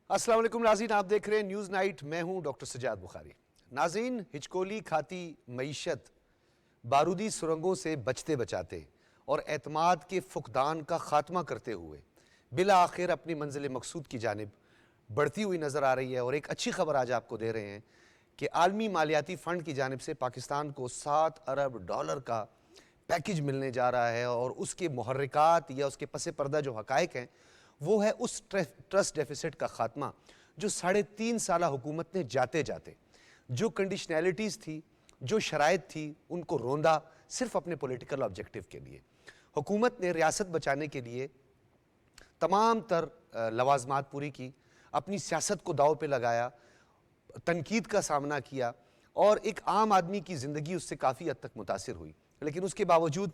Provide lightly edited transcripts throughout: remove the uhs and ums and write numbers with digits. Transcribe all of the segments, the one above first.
अस्सलाम वालेकुम नाज़रीन, आप देख रहे हैं न्यूज़ नाइट। मैं हूं डॉक्टर सजाद बुखारी। नाज़रीन, हिचकोली खाती मईशत बारूदी सुरंगों से बचते बचाते और एतमाद के फुकदान का खात्मा करते हुए बिला आखिर अपनी मंजिल मकसूद की जानिब बढ़ती हुई नज़र आ रही है। और एक अच्छी खबर आज आपको दे रहे हैं कि आलमी मालियाती फ़ंड की जानिब से पाकिस्तान को 7 अरब डॉलर का पैकेज मिलने जा रहा है। और उसके मुहर्रिकात या उसके पस पर्दा जो हकायक हैं वो है उस ट्रस्ट डेफिसिट का खात्मा जो 3.5 साल हुकूमत ने जाते जाते जो कंडीशनैलिटीज़ थी, जो शराइत थी, उनको रोंदा सिर्फ अपने पॉलिटिकल ऑब्जेक्टिव के लिए। हुकूमत ने रियासत बचाने के लिए तमाम तर लवाजमात पूरी की, अपनी सियासत को दाव पे लगाया, तनकीद का सामना किया और एक आम आदमी की ज़िंदगी उससे काफ़ी हद तक मुतासिर हुई। लेकिन उसके बावजूद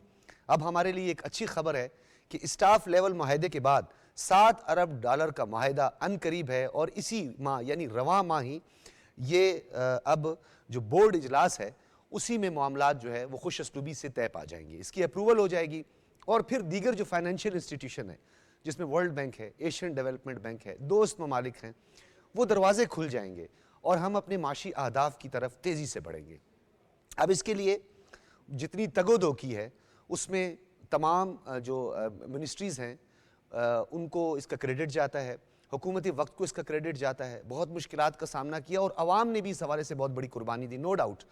अब हमारे लिए एक अच्छी खबर है कि स्टाफ लेवल माहदे के बाद 7 अरब डॉलर का माहदा अनकरीब है। और इसी माह यानी रवां माह ही ये अब जो बोर्ड इजलास है उसी में मामलात जो है वो खुश असलूबी से तय पा जाएंगे, इसकी अप्रूवल हो जाएगी। और फिर दीगर जो फाइनेंशियल इंस्टीट्यूशन है जिसमें वर्ल्ड बैंक है, एशियन डेवलपमेंट बैंक है, दोस्त ममालिक हैं, वो दरवाजे खुल जाएंगे और हम अपने माशी अहदाफ की तरफ तेज़ी से बढ़ेंगे। अब इसके लिए जितनी तगोदो की है उसमें तमाम जो मिनिस्ट्रीज़ हैं उनको इसका क्रेडिट जाता है, हुकूमती वक्त को इसका क्रेडिट जाता है। बहुत मुश्किलात का सामना किया और अवाम ने भी इस हवाले से बहुत बड़ी कुर्बानी दी। नो डाउट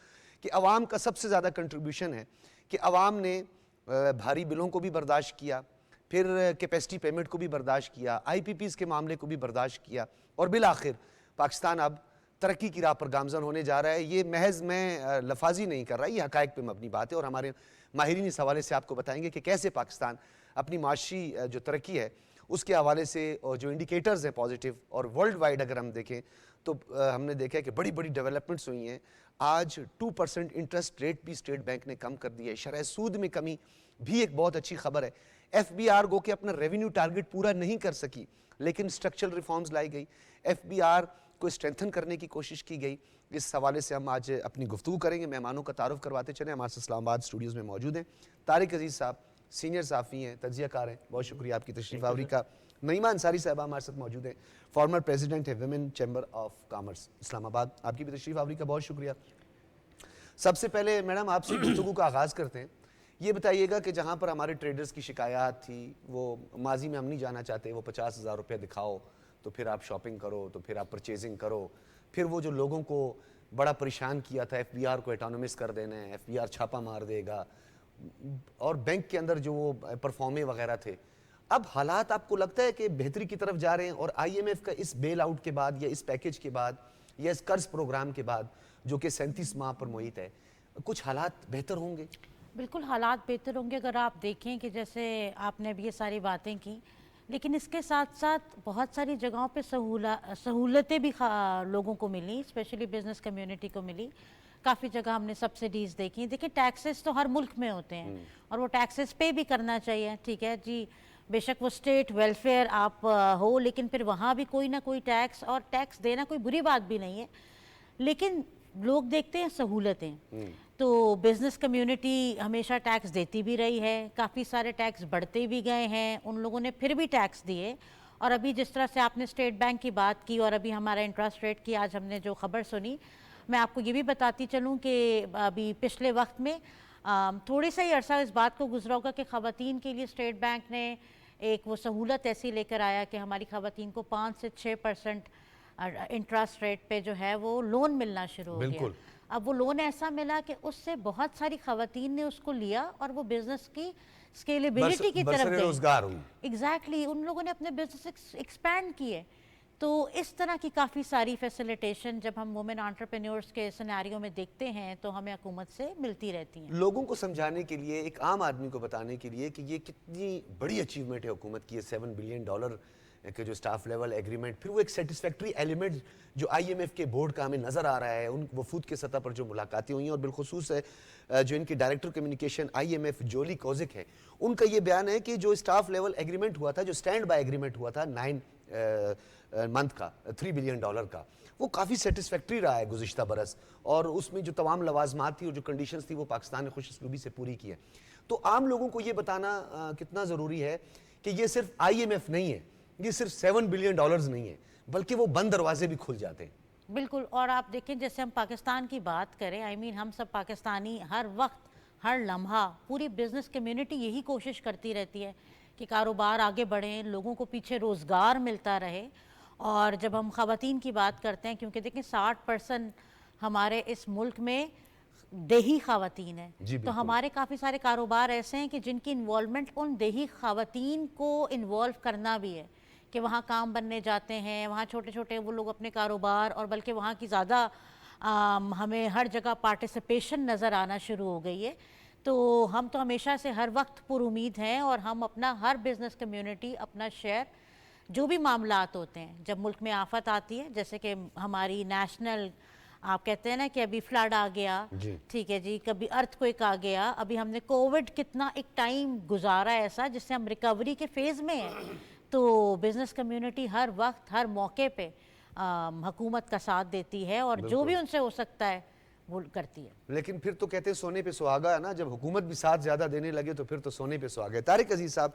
कि अवाम का सबसे ज़्यादा कंट्रीब्यूशन है कि अवाम ने भारी बिलों को भी बर्दाश्त किया, फिर कैपेसिटी पेमेंट को भी बर्दाश्त किया, IPPs के मामले को भी बर्दाश्त किया और बिल आखिर पाकिस्तान अब तरक्की की राह पर गामजन होने जा रहा है। ये महज मैं लफाजी नहीं कर रहा, ये हकायक पे मबनी बात है और हमारे माहिरीन इस हवाले से आपको बताएंगे कि कैसे पाकिस्तान अपनी माशी जो तरक्की है उसके हवाले से और जो इंडिकेटर्स हैं पॉजिटिव और वर्ल्ड वाइड अगर हम देखें तो हमने देखा है कि बड़ी बड़ी डेवलपमेंट्स हुई हैं। आज 2% इंटरेस्ट रेट भी स्टेट बैंक ने कम कर दिया है, शरह सूद में कमी भी एक बहुत अच्छी खबर है। FBR गो के अपना रेवेन्यू टारगेट पूरा नहीं कर सकी लेकिन स्ट्रक्चरल रिफॉर्म्स लाई गई, FBR को स्ट्रेंथन करने की कोशिश की गई। इस हवाले से हम आज अपनी गुफ्तगू करेंगे। मेहमानों का तारुफ करवाते चले। हमारे साथ इस्लामाबाद स्टूडियोज़ में मौजूद हैं तारिक अजीज़ साहब, सीनियर साफ़ी हैं, तज्ज़ियाकार हैं, बहुत शुक्रिया आपकी तशरीफ़ आवरी का। नईमा अंसारी साहबा हमारे साथ मौजूद हैं, फॉर्मर प्रेसिडेंट है women chamber of commerce Islamabad, आपकी भी तशरीफ़ आवरी का बहुत शुक्रिया। सबसे पहले मैडम आपसे गुफ्तगू का आगाज़ करते हैं। ये बताइएगा कि जहाँ पर हमारे ट्रेडर्स की शिकायत थी वो माजी में हम नहीं जाना चाहते, वो 50,000 रुपये दिखाओ तो फिर आप शॉपिंग करो, तो फिर आप परचेजिंग करो, फिर वो जो लोगों को बड़ा परेशान किया था FBR को एटोनोमस कर देना है, FBR छापा मार देगा और बैंक के अंदर जो वो परफॉर्मे वगैरह थे, अब हालात आपको लगता है कि बेहतरी की तरफ जा रहे हैं? और IMF का इस बेल आउट के बाद या इस पैकेज के बाद या इस कर्ज प्रोग्राम के बाद जो कि 37 माह पर मुहित है, कुछ हालात बेहतर होंगे? बिल्कुल हालात बेहतर होंगे। अगर आप देखें कि जैसे आपने अभी ये सारी बातें की, लेकिन इसके साथ साथ बहुत सारी जगहों पे सहूलतें भी लोगों को मिली, स्पेशली बिजनेस कम्युनिटी को मिली। काफ़ी जगह हमने सब्सिडीज़ देखी। देखिए, टैक्सेस तो हर मुल्क में होते हैं और वो टैक्सेस पे भी करना चाहिए, ठीक है जी। बेशक वो स्टेट वेलफेयर आप हो, लेकिन फिर वहाँ भी कोई ना कोई टैक्स, और टैक्स देना कोई बुरी बात भी नहीं है, लेकिन लोग देखते हैं सहूलतें। तो बिज़नेस कम्युनिटी हमेशा टैक्स देती भी रही है, काफ़ी सारे टैक्स बढ़ते भी गए हैं, उन लोगों ने फिर भी टैक्स दिए। और अभी जिस तरह से आपने स्टेट बैंक की बात की और अभी हमारा इंटरेस्ट रेट की आज हमने जो खबर सुनी, मैं आपको ये भी बताती चलूँ कि अभी पिछले वक्त में थोड़ी सा ही अरसा इस बात को गुजरा होगा कि ख़वातीन के लिए स्टेट बैंक ने एक वो सहूलत ऐसी लेकर आया कि हमारी ख़वातीन को 5 से 6% इंटरेस्ट रेट पे जो है वो लोन मिलना शुरू हो गया। अब वो लोन ऐसा मिला कि उससे बहुत सारी ख़वातीन ने उसको लिया और वो बिजनेस की स्केलेबिलिटी की तरफ गई। रोजगार हुई। एग्जैक्टली, उन लोगों ने अपने बिजनेस एक्सपैंड किए। तो इस तरह की काफ़ी सारी फैसिलिटेशन जब हम वुमेन एंटरप्रेन्योर्स के सिनेरियो में देखते हैं तो हमें हुकूमत से मिलती रहती हैं। लोगों को समझाने के लिए, एक आम आदमी को बताने के लिए कि ये कितनी बड़ी अचीवमेंट है हुकूमत की, $7 बिलियन के जो स्टाफ लेवल एग्रीमेंट, फिर वो एक सेटिस्फैक्ट्री एलिमेंट जो IMF के बोर्ड का हमें नज़र आ रहा है, उन वफूद के सतह पर जो मुलाकातें हुई हैं और बिलखुसूस जो इनके डायरेक्टर कम्युनिकेशन IMF जोली कोजिक है, उनका ये बयान है कि जो स्टाफ लेवल एग्रीमेंट हुआ था, जो स्टैंड बाय एग्रीमेंट हुआ था 9 मंथ का $3 बिलियन का, वो काफ़ी सेटिस्फैक्ट्री रहा है गुज़िश्ता बरस। और उसमें जो तमाम लवाजमात थी और जो कंडीशंस थी वो पाकिस्तान ने खुशअस्लूबी से पूरी की है। तो आम लोगों को ये बताना कितना ज़रूरी है कि ये सिर्फ IMF नहीं है, ये सिर्फ $7 बिलियन नहीं है, बल्कि वो बंद दरवाजे भी खुल जाते हैं। बिल्कुल। और आप देखें, जैसे हम पाकिस्तान की बात करें, आई मीन हम सब पाकिस्तानी हर वक्त हर लम्हा, पूरी बिजनेस कम्युनिटी यही कोशिश करती रहती है कि कारोबार आगे बढ़ें, लोगों को पीछे रोज़गार मिलता रहे। और जब हम ख़वातीन की बात करते हैं, क्योंकि देखें 60% हमारे इस मुल्क में देही ख़वातीन हैं, जी, तो बिल्कुल। हमारे काफ़ी सारे कारोबार ऐसे हैं कि जिनकी इन्वॉल्वमेंट उन देही ख़वातीन को इन्वॉल्व करना भी है, कि वहाँ काम बनने जाते हैं, वहाँ छोटे छोटे वो लोग अपने कारोबार, और बल्कि वहाँ की ज़्यादा हमें हर जगह पार्टिसिपेशन नज़र आना शुरू हो गई है। तो हम तो हमेशा से हर वक्त पुरुमीद हैं, और हम अपना हर बिज़नेस कम्युनिटी, अपना शेयर, जो भी मामलात होते हैं, जब मुल्क में आफत आती है, जैसे कि हमारी नेशनल, आप कहते हैं ना कि अभी फ्लड आ गया, ठीक है जी, कभी अर्थक्वेक आ गया, अभी हमने कोविड कितना एक टाइम गुजारा ऐसा जिससे हम रिकवरी के फेज़ में हैं। तो बिज़नेस कम्युनिटी हर वक्त हर मौके पे हुकूमत का साथ देती है, और जो भी उनसे हो सकता है वो करती है। लेकिन फिर तो कहते हैं सोने पे सुहागा है ना, जब हुकूमत भी साथ ज़्यादा देने लगे तो फिर तो सोने पे सुहागा है। तारिक अजीज़ साहब,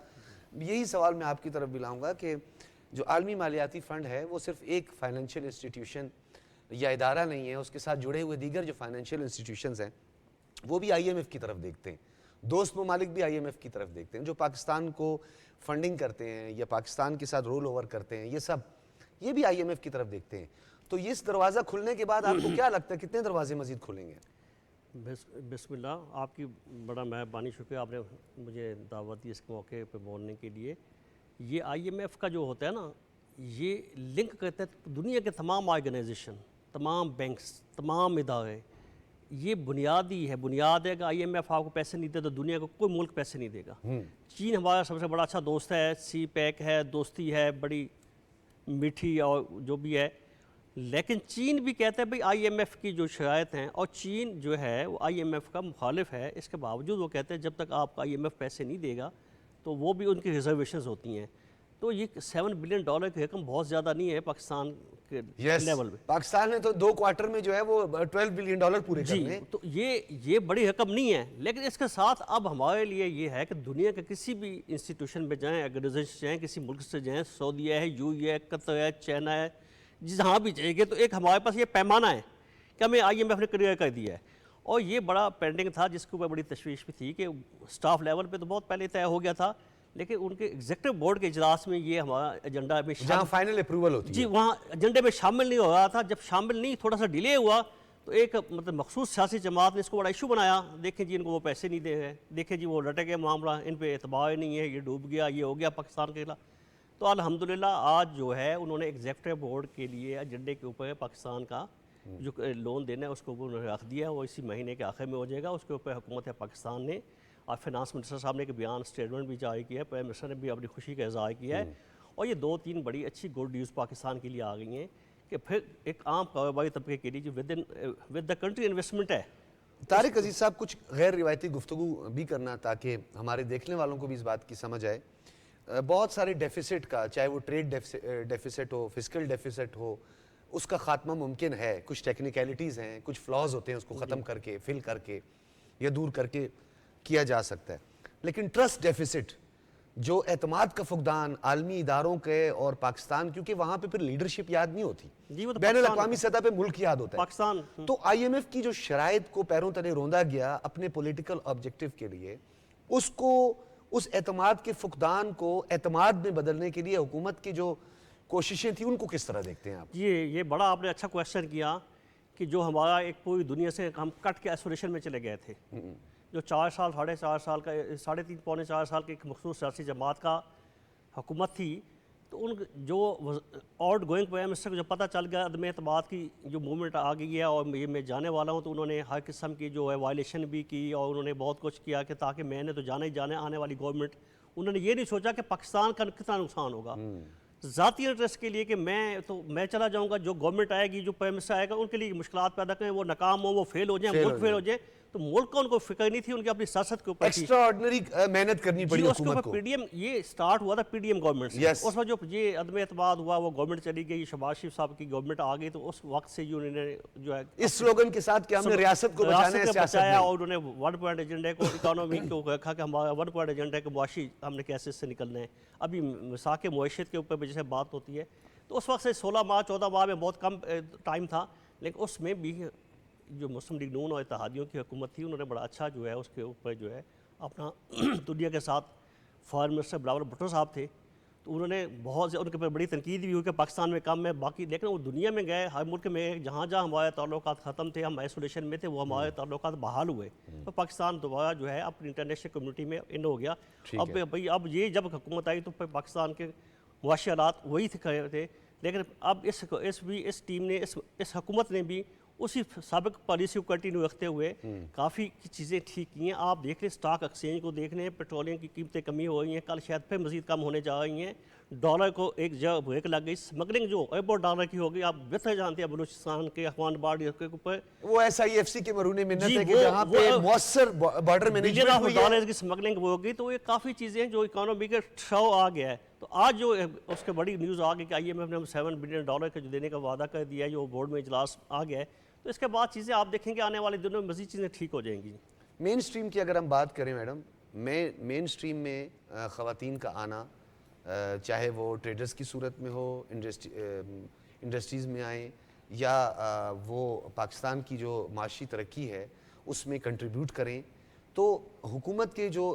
यही सवाल मैं आपकी तरफ भी लाऊंगा कि जो आलमी मालियाती फ़ंड है वो सिर्फ एक फाइनेंशियल इंस्टीट्यूशन या इदारा नहीं है, उसके साथ जुड़े हुए दीगर जो फाइनेंशियल इंस्टीट्यूशंस हैं वो भी IMF की तरफ देखते हैं, दोस्त ममालिक भी IMF की तरफ देखते हैं, जो पाकिस्तान को फंडिंग करते हैं या पाकिस्तान के साथ रोल ओवर करते हैं, ये भी IMF की तरफ देखते हैं। तो इस दरवाज़ा खुलने के बाद आपको क्या लगता है कितने दरवाजे मजीद खुलेंगे? बिस्मिल्लाह, आपकी बड़ा मेहरबानी, शुक्रिया, आपने मुझे दावत दी इस मौके पे बोलने के लिए। ये IMF का जो होता है ना, ये लिंक करता है दुनिया के तमाम ऑर्गेनाइजेशन, तमाम बैंक्स, तमाम इदारे। ये बुनियादी है, बुनियाद है कि IMF आपको पैसे नहीं दे तो दुनिया को कोई मुल्क पैसे नहीं देगा। चीन हमारा सबसे बड़ा अच्छा दोस्त है, CPEC है, दोस्ती है बड़ी मीठी और जो भी है। लेकिन चीन भी कहता है भाई IMF की जो शराइत हैं, और चीन जो है वो IMF का मुखालिफ है, इसके बावजूद वो कहते हैं जब तक आपका IMF पैसे नहीं देगा तो वो भी उनकी रिजर्वेशंस होती हैं। तो ये $7 बिलियन की रकम बहुत ज़्यादा नहीं है पाकिस्तान के लेवल पे। पाकिस्तान ने तो 2 क्वार्टर में जो है वो $12 बिलियन पूरे करने। तो ये बड़ी रकम नहीं है, लेकिन इसके साथ अब हमारे लिए ये है कि दुनिया के किसी भी इंस्टीट्यूशन में जाएँ, ऑर्गेनाइजेशन जाएँ, किसी मुल्क से जाएँ, सऊदीया है, UAE है, कतर है, चाइना है, जहाँ भी जाएंगे तो एक हमारे पास ये पैमाना है कि हमें IMF ने क्लियर कर दिया है। और ये बड़ा पेंडिंग था जिसके ऊपर बड़ी तशवीश भी थी कि स्टाफ लेवल पे तो बहुत पहले तय हो गया था, लेकिन उनके एग्जीक्यूटिव बोर्ड के इजलास में ये हमारा एजेंडा में जहाँ फाइनल अप्रूवल होती है जी, वहाँ एजेंडे में शामिल नहीं हो रहा था। जब शामिल नहीं, थोड़ा सा डिले हुआ, तो एक मतलब मखसूस सियासी जमात ने इसको बड़ा इशू बनाया। देखें जी, इनको वो पैसे नहीं दे रहे, देखें जी वो लटक गया मामला, इन पर एतबार नहीं है, ये डूब गया, ये हो गया पाकिस्तान के खिलाफ। तो अल्हम्दुलिल्लाह आज जो है उन्होंने एग्जीक्यूटिव बोर्ड के लिए एजेंडे के ऊपर पाकिस्तान का जो लोन देना है उसको उन्होंने रख दिया है, वो इसी महीने के आखिर में हो जाएगा। उसके ऊपर हुकूमत पाकिस्तान ने और फाइनेंस मिनिस्टर साहब ने एक बयान स्टेटमेंट भी जारी किया है, प्राइम मिनिस्टर ने भी अपनी खुशी का इज़हार किया है। और ये 2-3 बड़ी अच्छी गुड न्यूज़ पाकिस्तान के लिए आ गई हैं कि फिर एक आम कारोबारी तबके के लिए जो विद द कंट्री इन्वेस्टमेंट है। तारिक अजीज़ साहब, कुछ गैर रिवायती गुफ्तगू भी करना ताकि हमारे देखने वालों को भी इस बात की समझ आए। बहुत सारे डेफिसिट का, चाहे वो ट्रेड डेफिसिट हो, फिस्कल डेफिसिट हो, उसका खात्मा मुमकिन है। कुछ टेक्निकलिटीज़ हैं, कुछ फ्लॉज होते हैं, उसको ख़त्म करके, फिल करके या दूर करके किया जा सकता है। लेकिन ट्रस्ट डेफिसिट, जो एतमाद का फुकदान आलमी इदारों के और पाकिस्तान, क्योंकि वहाँ पे फिर लीडरशिप याद नहीं होती, बैनुल-अक़वामी सतह पे मुल्क याद होता है पाकिस्तान। तो IMF की जो शराइत को पैरों तले रौंदा गया अपने पॉलिटिकल ऑब्जेक्टिव के लिए, उसको, उस एतमाद के फुकदान को एतमाद में बदलने के लिए हुकूमत की जो कोशिशें थी, उनको किस तरह देखते हैं आप? ये बड़ा आपने अच्छा क्वेश्चन किया कि जो हमारा एक पूरी दुनिया से हम कट के आइसोलेशन में चले गए थे, जो 4 साल, 4.5 साल का, 3.5 पौने 4 साल की एक मखसूस सियासी जमात का हुकूमत थी, तो उन जो आउट गोइंग प्राइम मिनिस्टर को जब पता चल गया अदम एतमाद की जो मूवमेंट आ गई है और ये मैं जाने वाला हूँ, तो उन्होंने हर किस्म की जो है वायलेशन भी की और उन्होंने बहुत कुछ किया कि ताकि मैंने तो जाना ही जाने आने वाली गवर्नमेंट, उन्होंने ये नहीं सोचा कि पाकिस्तान का कितना नुकसान होगा। ज़ाती इंटरेस्ट के लिए कि मैं चला जाऊँगा, जो गवर्नमेंट आएगी, जो प्राइम मिनिस्टर आएगा, उनके लिए मुश्किलात पैदा करें, वो नाकाम हो, वो फेल हो जाए, मुल्क फेल हो जाए। तो मुल्क का उनको फिक्र नहीं थी, उनकी अपनी सियासत के ऊपर एक्स्ट्राऑर्डिनरी मेहनत करनी पड़ी हुकूमत को। PDM ये स्टार्ट हुआ था PDM गवर्नमेंट से। उस वक्त जो ये अदम एतमाद हुआ, वो गवर्नमेंट चली गई, शहबाज शरीफ साहब की गवर्नमेंट आ गई, तो उस वक्त से ही उन्होंने जो है इस स्लोगन के साथ कि हमने रियासत को बचाना है, सियासत नहीं। और उन्होंने 1 पॉइंट एजेंडे को, इकोनॉमी को रखा कि हमारा 1 पॉइंट एजेंडे के मुआशी हमने कैसे इससे निकलना है। अभी मिसाक मुआशत के ऊपर भी जैसे बात होती है, तो उस वक्त से 16 माह 14 माह में बहुत कम टाइम था, लेकिन उसमें भी जो मुस्लिम लीग नून और इत्तेहादियों की हुकूमत थी, उन्होंने बड़ा अच्छा जो है उसके ऊपर जो है अपना दुनिया के साथ फॉरेन मिनिस्टर बिलावल भुट्टो साहब थे, तो उन्होंने बहुत उनके ऊपर बड़ी तनकीद भी हुई कि पाकिस्तान में कम है बाकी, लेकिन वो दुनिया में गए, हर मुल्क में जहाँ जहाँ हमारे ताल्लुकात ख़त्म थे, हम आइसोलेशन में थे, वो हमारे ताल्लुकात बहाल हुए, तो पाकिस्तान दोबारा जो है अपनी इंटरनेशनल कम्युनिटी में इन हो गया। अब भाई अब ये जब हुकूमत आई तो फिर पाकिस्तान के मुआशी हालात वही थे, लेकिन अब इस टीम ने इस हुकूमत ने भी उसी साबिक पॉलिसी को कंटिन्यू रखते हुए काफ़ी चीज़ें ठीक की हैं। आप देख लें, स्टॉक एक्सचेंज को देख लें, पेट्रोलियम की कीमतें कमी हो रही हैं, कल शायद फिर मज़ीद कम होने जा रही हैं, डॉलर को एक जगह ब्रेक लग गई, स्मगलिंग जो अरबों डॉलर की हो गई, आप बेहतर जानते हैं बलूचिस्तान के अफगान बॉर्डर के ऊपर वो SIFC के मरूने मिन्नत जी, है कि जहाँ पे मौसर बॉर्डर बिलियन मैनेजमेंट ऑफ हुई है। डॉलर की स्मगलिंग हो गई, तो ये काफ़ी चीज़ें जो इकोनॉमी के शो आ गया है। तो आज जो उसके बड़ी न्यूज़ आ गई कि IMF ने $7 बिलियन का जो देने का वादा कर दिया है, जो बोर्ड में इजलास आ गया है, तो इसके बाद चीज़ें आप देखेंगे आने वाले दिनों में मज़ीद चीज़ें ठीक हो जाएंगी। मेन स्ट्रीम की अगर हम बात करें मैडम, मेन स्ट्रीम में ख़वातीन का आना, चाहे वो ट्रेडर्स की सूरत में हो, इंडस्ट्रीज़ में आए, या वो पाकिस्तान की जो माशी तरक्की है उसमें कंट्रीब्यूट करें, तो हुकूमत के जो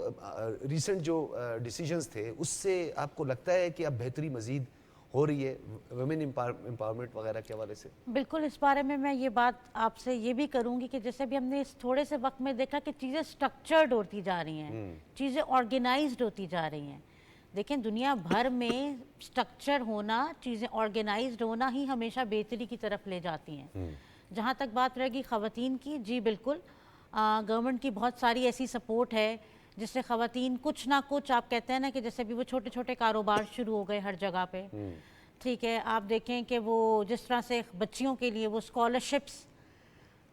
रिसेंट जो डिसीजंस थे उससे आपको लगता है कि अब बेहतरी मज़ीद हो रही है वुमेन एम्पावरमेंट वगैरह के हवाले से? बिल्कुल, इस बारे में मैं ये बात आपसे ये भी करूंगी कि जैसे भी हमने इस थोड़े से वक्त में देखा कि चीज़ें स्ट्रक्चर्ड होती जा रही हैं, चीज़ें ऑर्गेनाइज्ड होती जा रही हैं। देखें, दुनिया भर में स्ट्रक्चर होना, चीज़ें ऑर्गेनाइज्ड होना ही हमेशा बेहतरी की तरफ ले जाती हैं। जहाँ तक बात रहेगी ख़वातीन की, जी बिल्कुल, गवर्नमेंट की बहुत सारी ऐसी सपोर्ट है जिससे ख़वातीन कुछ ना कुछ, आप कहते हैं ना कि जैसे भी वो छोटे छोटे कारोबार शुरू हो गए हर जगह पे, ठीक है। आप देखें कि वो जिस तरह से बच्चियों के लिए वो स्कॉलरशिप्स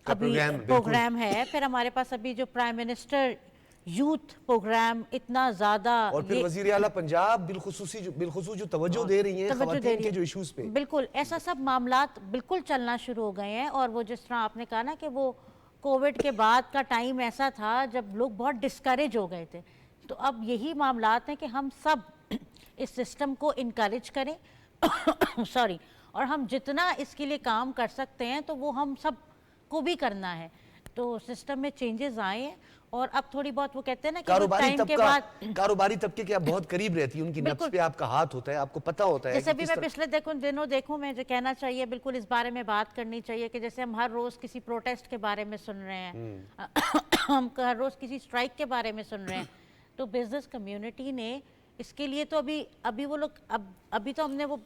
अभी प्रोग्राम है, फिर हमारे पास अभी जो प्राइम मिनिस्टर यूथ प्रोग्राम इतना ज़्यादा, और फिर वज़ीर आला पंजाब बिलखुसूस जो तवज्जो दे रही हैं ख़वातीन के जो इश्यूज पे, बिल्कुल ऐसा सब मामलात बिल्कुल चलना शुरू हो गए हैं। और वो जिस तरह आपने कहा ना कि वो कोविड के बाद का टाइम ऐसा था जब लोग बहुत डिस्करेज हो गए थे, तो अब यही मामलात हैं कि हम सब इस सिस्टम को इनकरेज करें सॉरी, और हम जितना इसके लिए काम कर सकते हैं तो वो हम सब को भी करना है। तो सिस्टम में चेंजेस आए हैं और अब थोड़ी बहुत, वो कहते हैं ना कि टाइम के बाद कारोबारी तबके के आप बहुत करीब रहती हैं, उनकी नफ्स पे आपका हाथ होता है, आपको पता होता है। जैसे भी मैं पिछले दिनों देखूं, मैं जो कहना चाहिए बिल्कुल इस बारे में बात करनी चाहिए कि जैसे हम हर रोज किसी प्रोटेस्ट के बारे में सुन रहे हैं हम हर रोज किसी स्ट्राइक के बारे में सुन रहे हैं, तो बिजनेस कम्युनिटी ने इसके लिए तो अभी वो लोग अभी तो हमने वो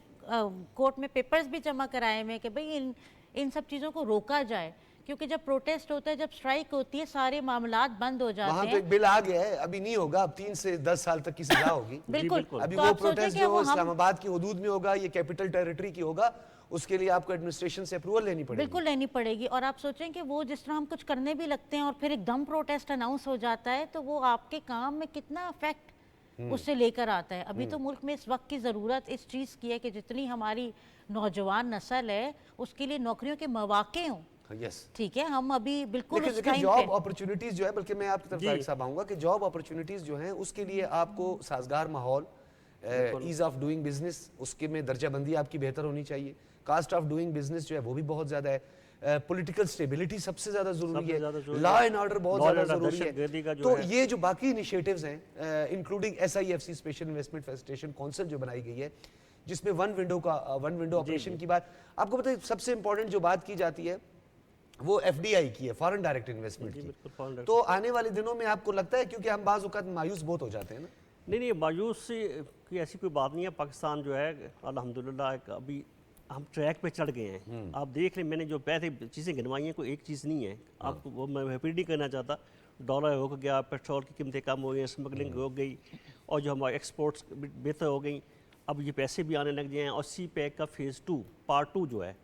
कोर्ट में पेपर्स भी जमा कराए हैं कि भाई इन सब चीज़ों को रोका जाए, क्योंकि जब प्रोटेस्ट होता है, जब स्ट्राइक होती है, सारे मामलात बंद हो जाते हैं। वहाँ तो एक बिल आ गया है, अभी नहीं होगा, अब 3 से 10 साल तक की सजा होगी। बिल्कुल, अभी तो वो आप सोचें प्रोटेस्ट कि जो वो इस्लामाबाद की हदूद में होगा, ये कैपिटल टेरिटरी की होगा, उसके लिए आपको एडमिनिस्ट्रेशन से अप्रूवल लेनी पड़ेगी। बिल्कुल लेनी पड़ेगी। और आप सोचें कि वो जिस तरह हम कुछ करने भी लगते हैं और फिर एकदम प्रोटेस्ट अनाउंस हो जाता है, तो वो आपके काम में कितना इफेक्ट उससे लेकर आता है। अभी तो मुल्क में इस वक्त की ज़रूरत इस चीज़ की है कि जितनी हमारी नौजवान नस्ल है उसके लिए नौकरियों के मौके हों। यस, ठीक है, हम अभी बिल्कुल उस लेकिन टाइम जॉब पे, अपॉर्चुनिटीज जो है, बल्कि मैं आपकी तरफ तारिक साहब आऊंगा कि जॉब अपॉर्चुनिटीज जो हैं उसके लिए आपको साजगार माहौल, ईज ऑफ डूइंग बिजनेस, उसके में दर्जाबंदी आपकी बेहतर होनी चाहिए। कास्ट ऑफ डूइंग बिजनेस जो है वो भी बहुत ज़्यादा है। पॉलिटिकल स्टेबिलिटी सबसे ज़्यादा ज़रूरी है, लॉ एंड ऑर्डर बहुत ज़्यादा ज़रूरी है। तो ये जो बाकी इनिशिएटिव्स हैं, including SIFC special investment facilitation council जो बनाई गई है, जिसमें वन विंडो ऑपरेशन की बात, आपको पता है सबसे इंपॉर्टेंट जो बात की जाती है वो FDI की है, फॉरेन डायरेक्ट इन्वेस्टमेंट की। तो आने वाले दिनों में आपको लगता है, क्योंकि हम बाज़ औक़ात मायूस बहुत हो जाते हैं ना? नहीं, मायूस की ऐसी कोई बात नहीं है। पाकिस्तान जो है अल्हम्दुलिल्लाह अभी हम ट्रैक पे चढ़ गए हैं। आप देख लें, मैंने जो पहले चीज़ें गिनवाई हैं, कोई एक चीज़ नहीं है। आपको वो मैं रिपीट नहीं करना चाहता। डॉलर हो गया, पेट्रोल की कीमतें कम हो गई, स्मगलिंग हो गई, और जो हमारे एक्सपोर्ट्स बेहतर हो गई। अब ये पैसे भी आने लग गए हैं, और CPEC का फेज़ 2 पार्ट 2 जो है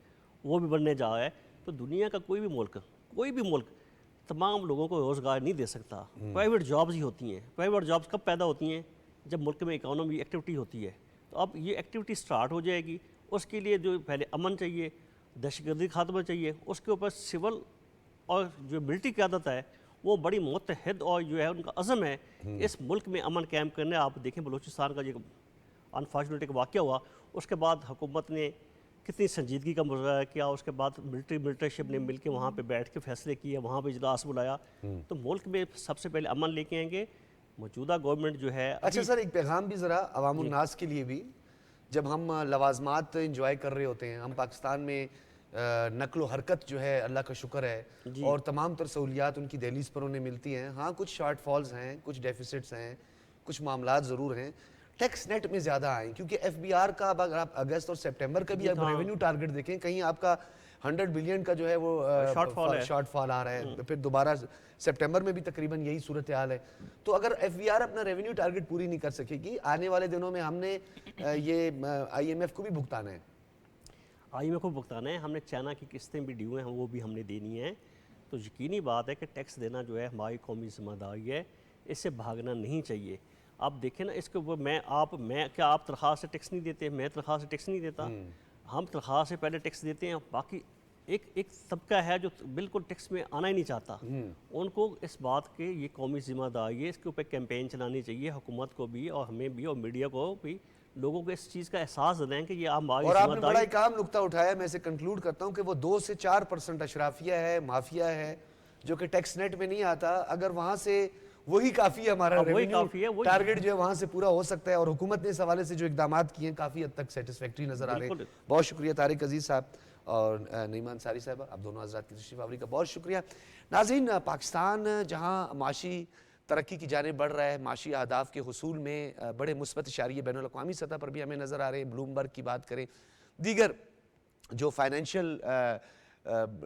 वो भी बनने जा रहा है। तो दुनिया का कोई भी मुल्क तमाम लोगों को रोज़गार नहीं दे सकता। प्राइवेट जॉब्स ही होती हैं। प्राइवेट जॉब्स कब पैदा होती हैं? जब मुल्क में इकोनॉमी एक्टिविटी होती है। तो अब ये एक्टिविटी स्टार्ट हो जाएगी। उसके लिए जो पहले अमन चाहिए, दहशतगर्दी खात्मा चाहिए, उसके ऊपर सिविल और जो मिलिट्री क़यादत है वो बड़ी मुतहद और जो है उनका अज़म है इस मुल्क में अमन कायम करने। आप देखें बलूचिस्तान का जो अनफॉर्चुनेट एक वाक़या हुआ, उसके बाद हुकूमत ने कितनी संजीदगी का मुजाहरा किया, उसके बाद मिलिट्रीशिप ने मिलकर वहाँ पे बैठ के फैसले किए, वहाँ पे इजलास बुलाया। तो मुल्क में सबसे पहले अमन लेके आएंगे। मौजूदा गवर्नमेंट जो है अच्छा सर, एक पैगाम भी ज़रा अवामुन नास के लिए भी, जब हम लवाजमात इंजॉय कर रहे होते हैं, हम पाकिस्तान में नकलो हरकत जो है अल्लाह का शुक्र है और तमाम तर सहूलियात उनकी दहलीज पर उन्हें मिलती हैं। हाँ, कुछ शॉर्टफॉल्स हैं, कुछ डेफिसिट्स हैं, कुछ मामलात ज़रूर हैं। टैक्स नेट में ज़्यादा आए क्योंकि एफबीआर का अब अगर आप अगस्त और सितंबर का भी अब रेवेन्यू टारगेट देखें, कहीं आपका 100 बिलियन का जो है वो शॉर्टफॉल आ रहा है। फिर दोबारा सितंबर में भी तकरीबन यही सूरत हाल है। तो अगर एफबीआर अपना रेवेन्यू टारगेट पूरी नहीं कर सकेगी, आने वाले दिनों में हमने ये आईएमएफ को भी भुगताना है। आईएमएफ को भुगताना है, हमने चाइना की किस्तें भी ड्यू हैं, वो भी हमने देनी है। तो यकीनी बात है कि टैक्स देना जो है हमारी कौमी जिम्मेदारी है, इससे भागना नहीं चाहिए। आप देखें ना, इसके ऊपर मैं क्या आप तनख्वाह से टैक्स नहीं देते? मैं तनख्वाह से टैक्स नहीं देता। हम तनख्वाह से पहले टैक्स देते हैं। बाकी एक तबका है जो बिल्कुल टैक्स में आना ही नहीं चाहता, उनको इस बात के ये कौमी जिम्मेदारी है, इसके ऊपर कैंपेन चलानी चाहिए हुकूमत को भी और हमें भी और मीडिया को भी। लोगों को इस चीज़ का एहसास दिलाएं कि ये हमारी और आपने बड़ा एक अहम नुक्ता उठाया, मैं इसे कंक्लूड करता हूं कि वो 2 से 4% अशराफिया है, माफिया है, जो कि टैक्स नेट में नहीं आता। अगर वहां से वही काफ़ी है, हमारा रेवेन्यू टारगेट जो है वहां से पूरा हो सकता है। और हुकूमत ने इस हवाले से जो इकदाम किए हैं काफ़ी हद तक सेटिस्फैक्ट्री नज़र आ रहे हैं। बहुत शुक्रिया तारिक अजीज़ साहब और नईमा अंसारी साहब, आप दोनों हज़रात की तशरीफ़ आवरी का बहुत शुक्रिया। नाज़रीन, पाकिस्तान जहाँ माशी तरक्की की जाने बढ़ रहा है, माशी अहदाफ के हुसूल में बड़े मुस्बत इशारे बैनुल-अक़वामी सतह पर भी हमें नज़र आ रहे हैं। ब्लूमबर्ग की बात करें, दीगर जो फाइनेंशियल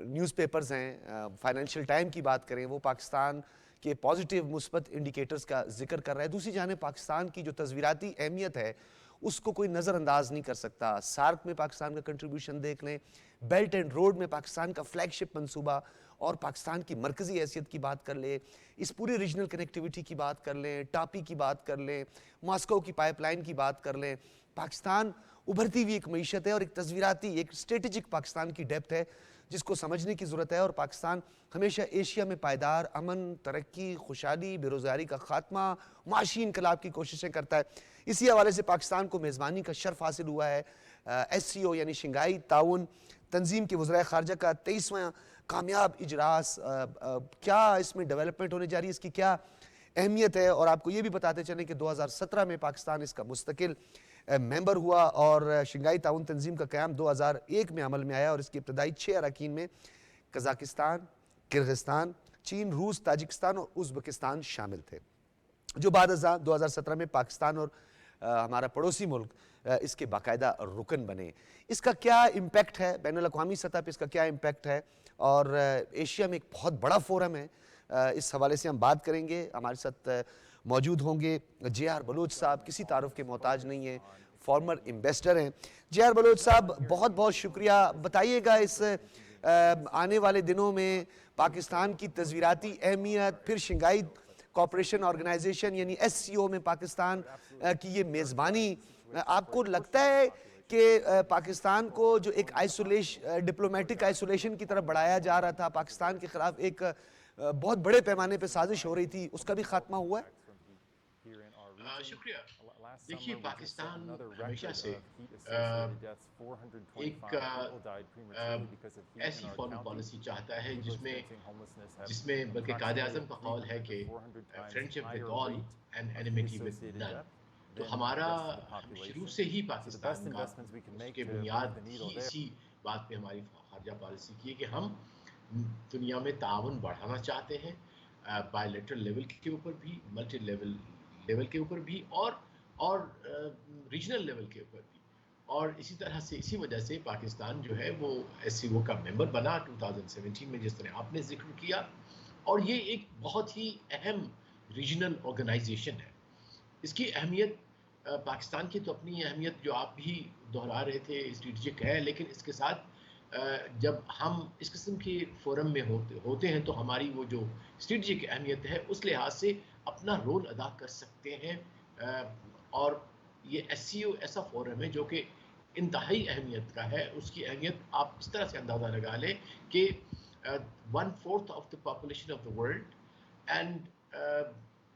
न्यूज़पेपर्स हैं, फाइनेंशियल टाइम की बात करें, वो पाकिस्तान के पॉजिटिव मुस्बत इंडिकेटर्स का जिक्र कर रहा है। दूसरी जाने पाकिस्तान की जो तस्वीराती अहमियत है उसको कोई नज़रअंदाज नहीं कर सकता। सार्क में पाकिस्तान का कंट्रीब्यूशन देख लें, बेल्ट एंड रोड में पाकिस्तान का फ्लैगशिप मंसूबा और पाकिस्तान की मरकज़ी हैसियत की बात कर लें, इस पूरे रीजनल कनेक्टिविटी की बात कर लें, टापी की बात कर लें, मॉस्को की पाइपलाइन की बात कर लें। पाकिस्तान उभरती हुई एक मीशत है और एक तस्वीराती, एक स्ट्रेटेजिक पाकिस्तान की डेप्थ है जिसको समझने की ज़रूरत है। और पाकिस्तान हमेशा एशिया में पायदार अमन, तरक्की, खुशहाली, बेरोज़गारी का खात्मा, माशी इनकलाब की कोशिशें करता है। इसी हवाले से पाकिस्तान को मेज़बानी का शर्फ हासिल हुआ है SCO यानी शंघाई ताउन तंजीम के वज़राए ख़ारजा का 23वां कामयाब इजलास। क्या इसमें डेवलपमेंट होने जा रही है, इसकी क्या अहमियत है। और आपको ये भी बताते चलें कि 2017 में पाकिस्तान इसका मुस्तकिल मेंबर हुआ और शंघाई ताउन तंजीम का क़याम 2001 में अमल में आया और इसकी इब्तदाई 6 अरकान में कज़ाकिस्तान, किर्गिस्तान, चीन, रूस, ताजिकिस्तान और उज़्बेकिस्तान शामिल थे, जो बाद 2017 में पाकिस्तान और हमारा पड़ोसी मुल्क इसके बाकायदा रुकन बने। इसका क्या इम्पैक्ट है बैनुल-अक़वामी सतह पर, इसका क्या इम्पैक्ट है और एशिया में एक बहुत बड़ा फोरम है, इस हवाले से हम बात करेंगे। हमारे साथ मौजूद होंगे JR बलोच साहब, किसी तारुफ के मोहताज नहीं है, फॉर्मर इन्वेस्टर हैं। JR बलोच साहब, बहुत बहुत शुक्रिया। बताइएगा इस आने वाले दिनों में पाकिस्तान की तस्वीराती अहमियत, फिर शंघाई कोऑपरेशन ऑर्गेनाइजेशन यानी SCO में पाकिस्तान की ये मेज़बानी, आपको लगता है कि पाकिस्तान को जो एक डिप्लोमेटिक आइसोलेशन की तरफ बढ़ाया जा रहा था, पाकिस्तान के ख़िलाफ़ एक बहुत बड़े पैमाने पे साजिश हो रही थी, उसका भी खात्मा हुआ है? शुक्रिया। देखिए, पाकिस्तान हमेशा से एक ऐसी फॉरेन पॉलिसी चाहता है जिसमें बल्कि कायद-ए-आज़म का कौल है कि friendship with all and enmity with none. तो हमारा शुरू से ही पाकिस्तान का उसकी बुनियाद ही इसी बात पे हमारी खारजा पॉलिसी की है कि हम दुनिया में ताउन बढ़ाना चाहते हैं, बायलैटरल लेवल के ऊपर भी, मल्टी लेवल के ऊपर भी और रीजनल लेवल के ऊपर भी। और इसी तरह से इसी वजह से पाकिस्तान जो है वो SCO का मेंबर बना 2017 में, जिस तरह आपने जिक्र किया। और ये एक बहुत ही अहम रीजनल ऑर्गेनाइजेशन है। इसकी अहमियत पाकिस्तान की तो अपनी अहमियत जो आप भी दोहरा रहे थे स्ट्रेटजिक है, लेकिन इसके साथ जब हम इस किस्म के फोरम में होते हैं तो हमारी वो जो स्ट्रेटजिक अहमियत है उस लिहाज से अपना रोल अदा कर सकते हैं। और ये SCO ऐसा फोरम है जो कि इंतहाई अहमियत का है। उसकी अहमियत आप इस तरह से अंदाज़ा लगा लें कि 1/4 of the population of the world and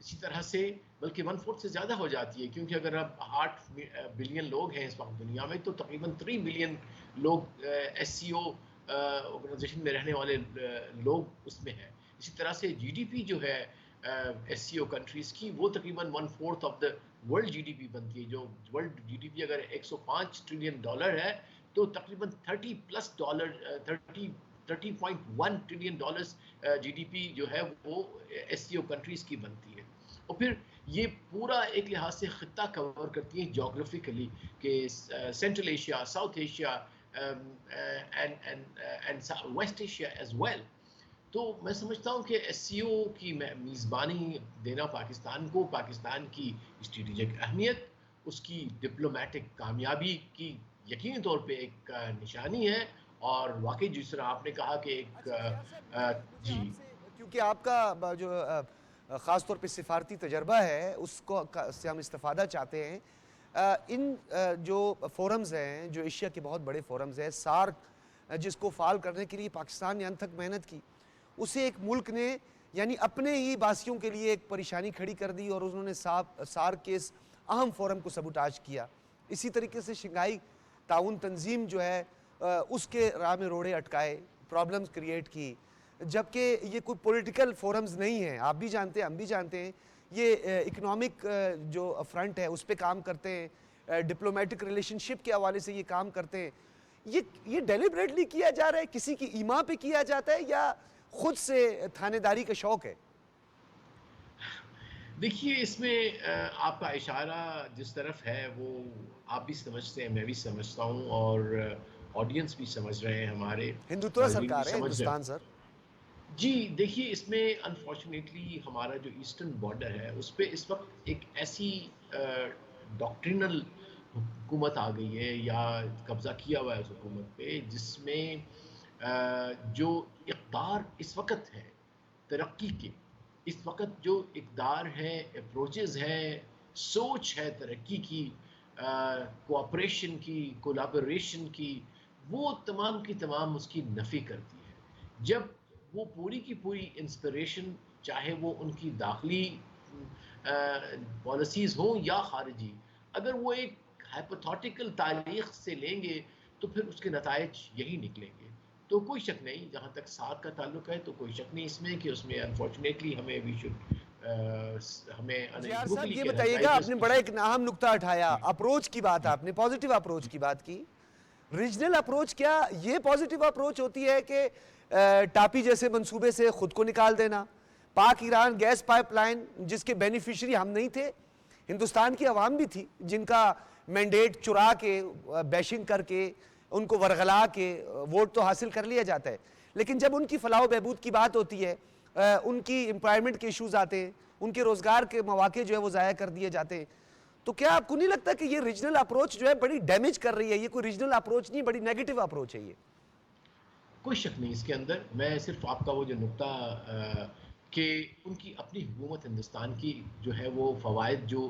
इसी तरह से बल्कि 1/4 से ज़्यादा हो जाती है, क्योंकि अगर अब 8 बिलियन लोग हैं इस वक्त दुनिया में, तो तकरीबन 3 बिलियन लोग SCO ऑर्गेनाइजेशन में रहने वाले लोग उसमें हैं। इसी तरह से GDP जो है SCO कंट्रीज़ की, वो तकरीबन 1/4 ऑफ द वर्ल्ड GDP बनती है। जो वर्ल्ड GDP अगर 105 ट्रिलियन डॉलर है, तो तकरीबन 30.1 ट्रिलियन डॉलर्स GDP जो है वो SCO कंट्रीज़ की बनती है। और फिर ये पूरा एक लिहाज से ख़ित्ता कवर करती है जोग्राफिकली, कि Central Asia, South Asia and West Asia as well. तो मैं समझता हूँ कि SCO की मेज़बानी देना पाकिस्तान को, पाकिस्तान की स्ट्रेटेजिक अहमियत, उसकी डिप्लोमेटिक कामयाबी की यकीनी तौर पे एक निशानी है। और वाकई जिस तरह आपने कहा कि जी क्योंकि आपका जो ख़ास तौर पे सिफारती तजर्बा है उसको से हम इस्तिफ़ादा चाहते हैं। इन जो फोरम्स हैं, जो एशिया के बहुत बड़े फोरम्स हैं, सार्क जिसको फ़ाल करने के लिए पाकिस्तान ने अंत तक मेहनत की, उसे एक मुल्क ने यानी अपने ही बासियों के लिए एक परेशानी खड़ी कर दी और उन्होंने सार्क के इस अहम फोरम को सबूटाज किया। इसी तरीके से शंघाई ताउन तंजीम जो है उसके राह में रोड़े अटकाए, प्रॉब्लम्स क्रिएट की, जबकि ये कोई पॉलिटिकल फोरम्स नहीं है। आप भी जानते हैं, हम भी जानते हैं, ये इकोनॉमिक जो फ्रंट है उस पर काम करते हैं, डिप्लोमेटिक रिलेशनशिप के हवाले से ये काम करते हैं। ये डेलिबरेटली किया जा रहा है, किसी की ईमा पे किया जाता है, या खुद से थानेदारी का शौक है? देखिए, इसमें आपका इशारा जिस तरफ है वो आप भी समझते हैं, मैं भी समझता हूँ, और ऑडियंस भी समझ रहे हैं, हमारे हिंदुत्व सरकार है हिंदुस्तान सर। जी देखिए, इसमें अनफॉर्चुनेटली हमारा जो ईस्टर्न बॉर्डर है उस पर इस वक्त एक ऐसी डॉक्ट्रिनल हुकूमत आ गई है, या कब्ज़ा किया हुआ है उस हुकूमत पे, जिसमें जो इक़्तिदार इस वक्त है तरक्की के, इस वक्त जो इक़्तिदार है, अप्रोचेज़ हैं, सोच है तरक्की की, कोऑपरेशन की, कोलैबोरेशन की, वो तमाम की तमाम उसकी नफ़ी करती है। जब वो पूरी की पूरी इंस्पिरेशन, चाहे वो उनकी दाखिली पॉलिसीज़ हों या ख़ारिजी, अगर वो एक हाइपोथेटिकल तारीख़ से लेंगे तो फिर उसके नताइज यही निकलेंगे। तो कोई शक नहीं, जहाँ तक सार्क का ताल्लुक है, तो कोई शक नहीं इसमें कि उसमें अनफॉर्चुनेटली हमें वी शुड हमें यार साहब ये बताइएगा, आपने बड़ा एक अहम नुक्ता उठाया, अप्रोच की बात, आपने पॉजिटिव अप्रोच की बात की। रीजनल अप्रोच, क्या ये पॉजिटिव अप्रोच होती है कि टापी जैसे मंसूबे से खुद को निकाल देना? पाक ईरान गैस पाइपलाइन जिसके बेनिफिशियरी हम नहीं थे, हिंदुस्तान की आवाम भी थी, जिनका मैंडेट चुरा के, बैशिंग करके, उनको वरगला के वोट तो हासिल कर लिया जाता है, लेकिन जब उनकी फलाह बहबूद की बात होती है, उनकी एम्प्लॉयमेंट के इशूज़ आते हैं, उनके रोज़गार के मौके जो है वो ज़ाया कर दिए जाते हैं, तो क्या आपको नहीं लगता कि ये रीजनल अप्रोच जो है बड़ी डैमेज कर रही है? ये कोई रीजनल अप्रोच नहीं, बड़ी नेगेटिव अप्रोच है ये। कोई शक नहीं इसके अंदर। मैं सिर्फ आपका वो जो नुक्ता कि उनकी अपनी हुकूमत हिंदुस्तान की जो है वो फ़वाइद जो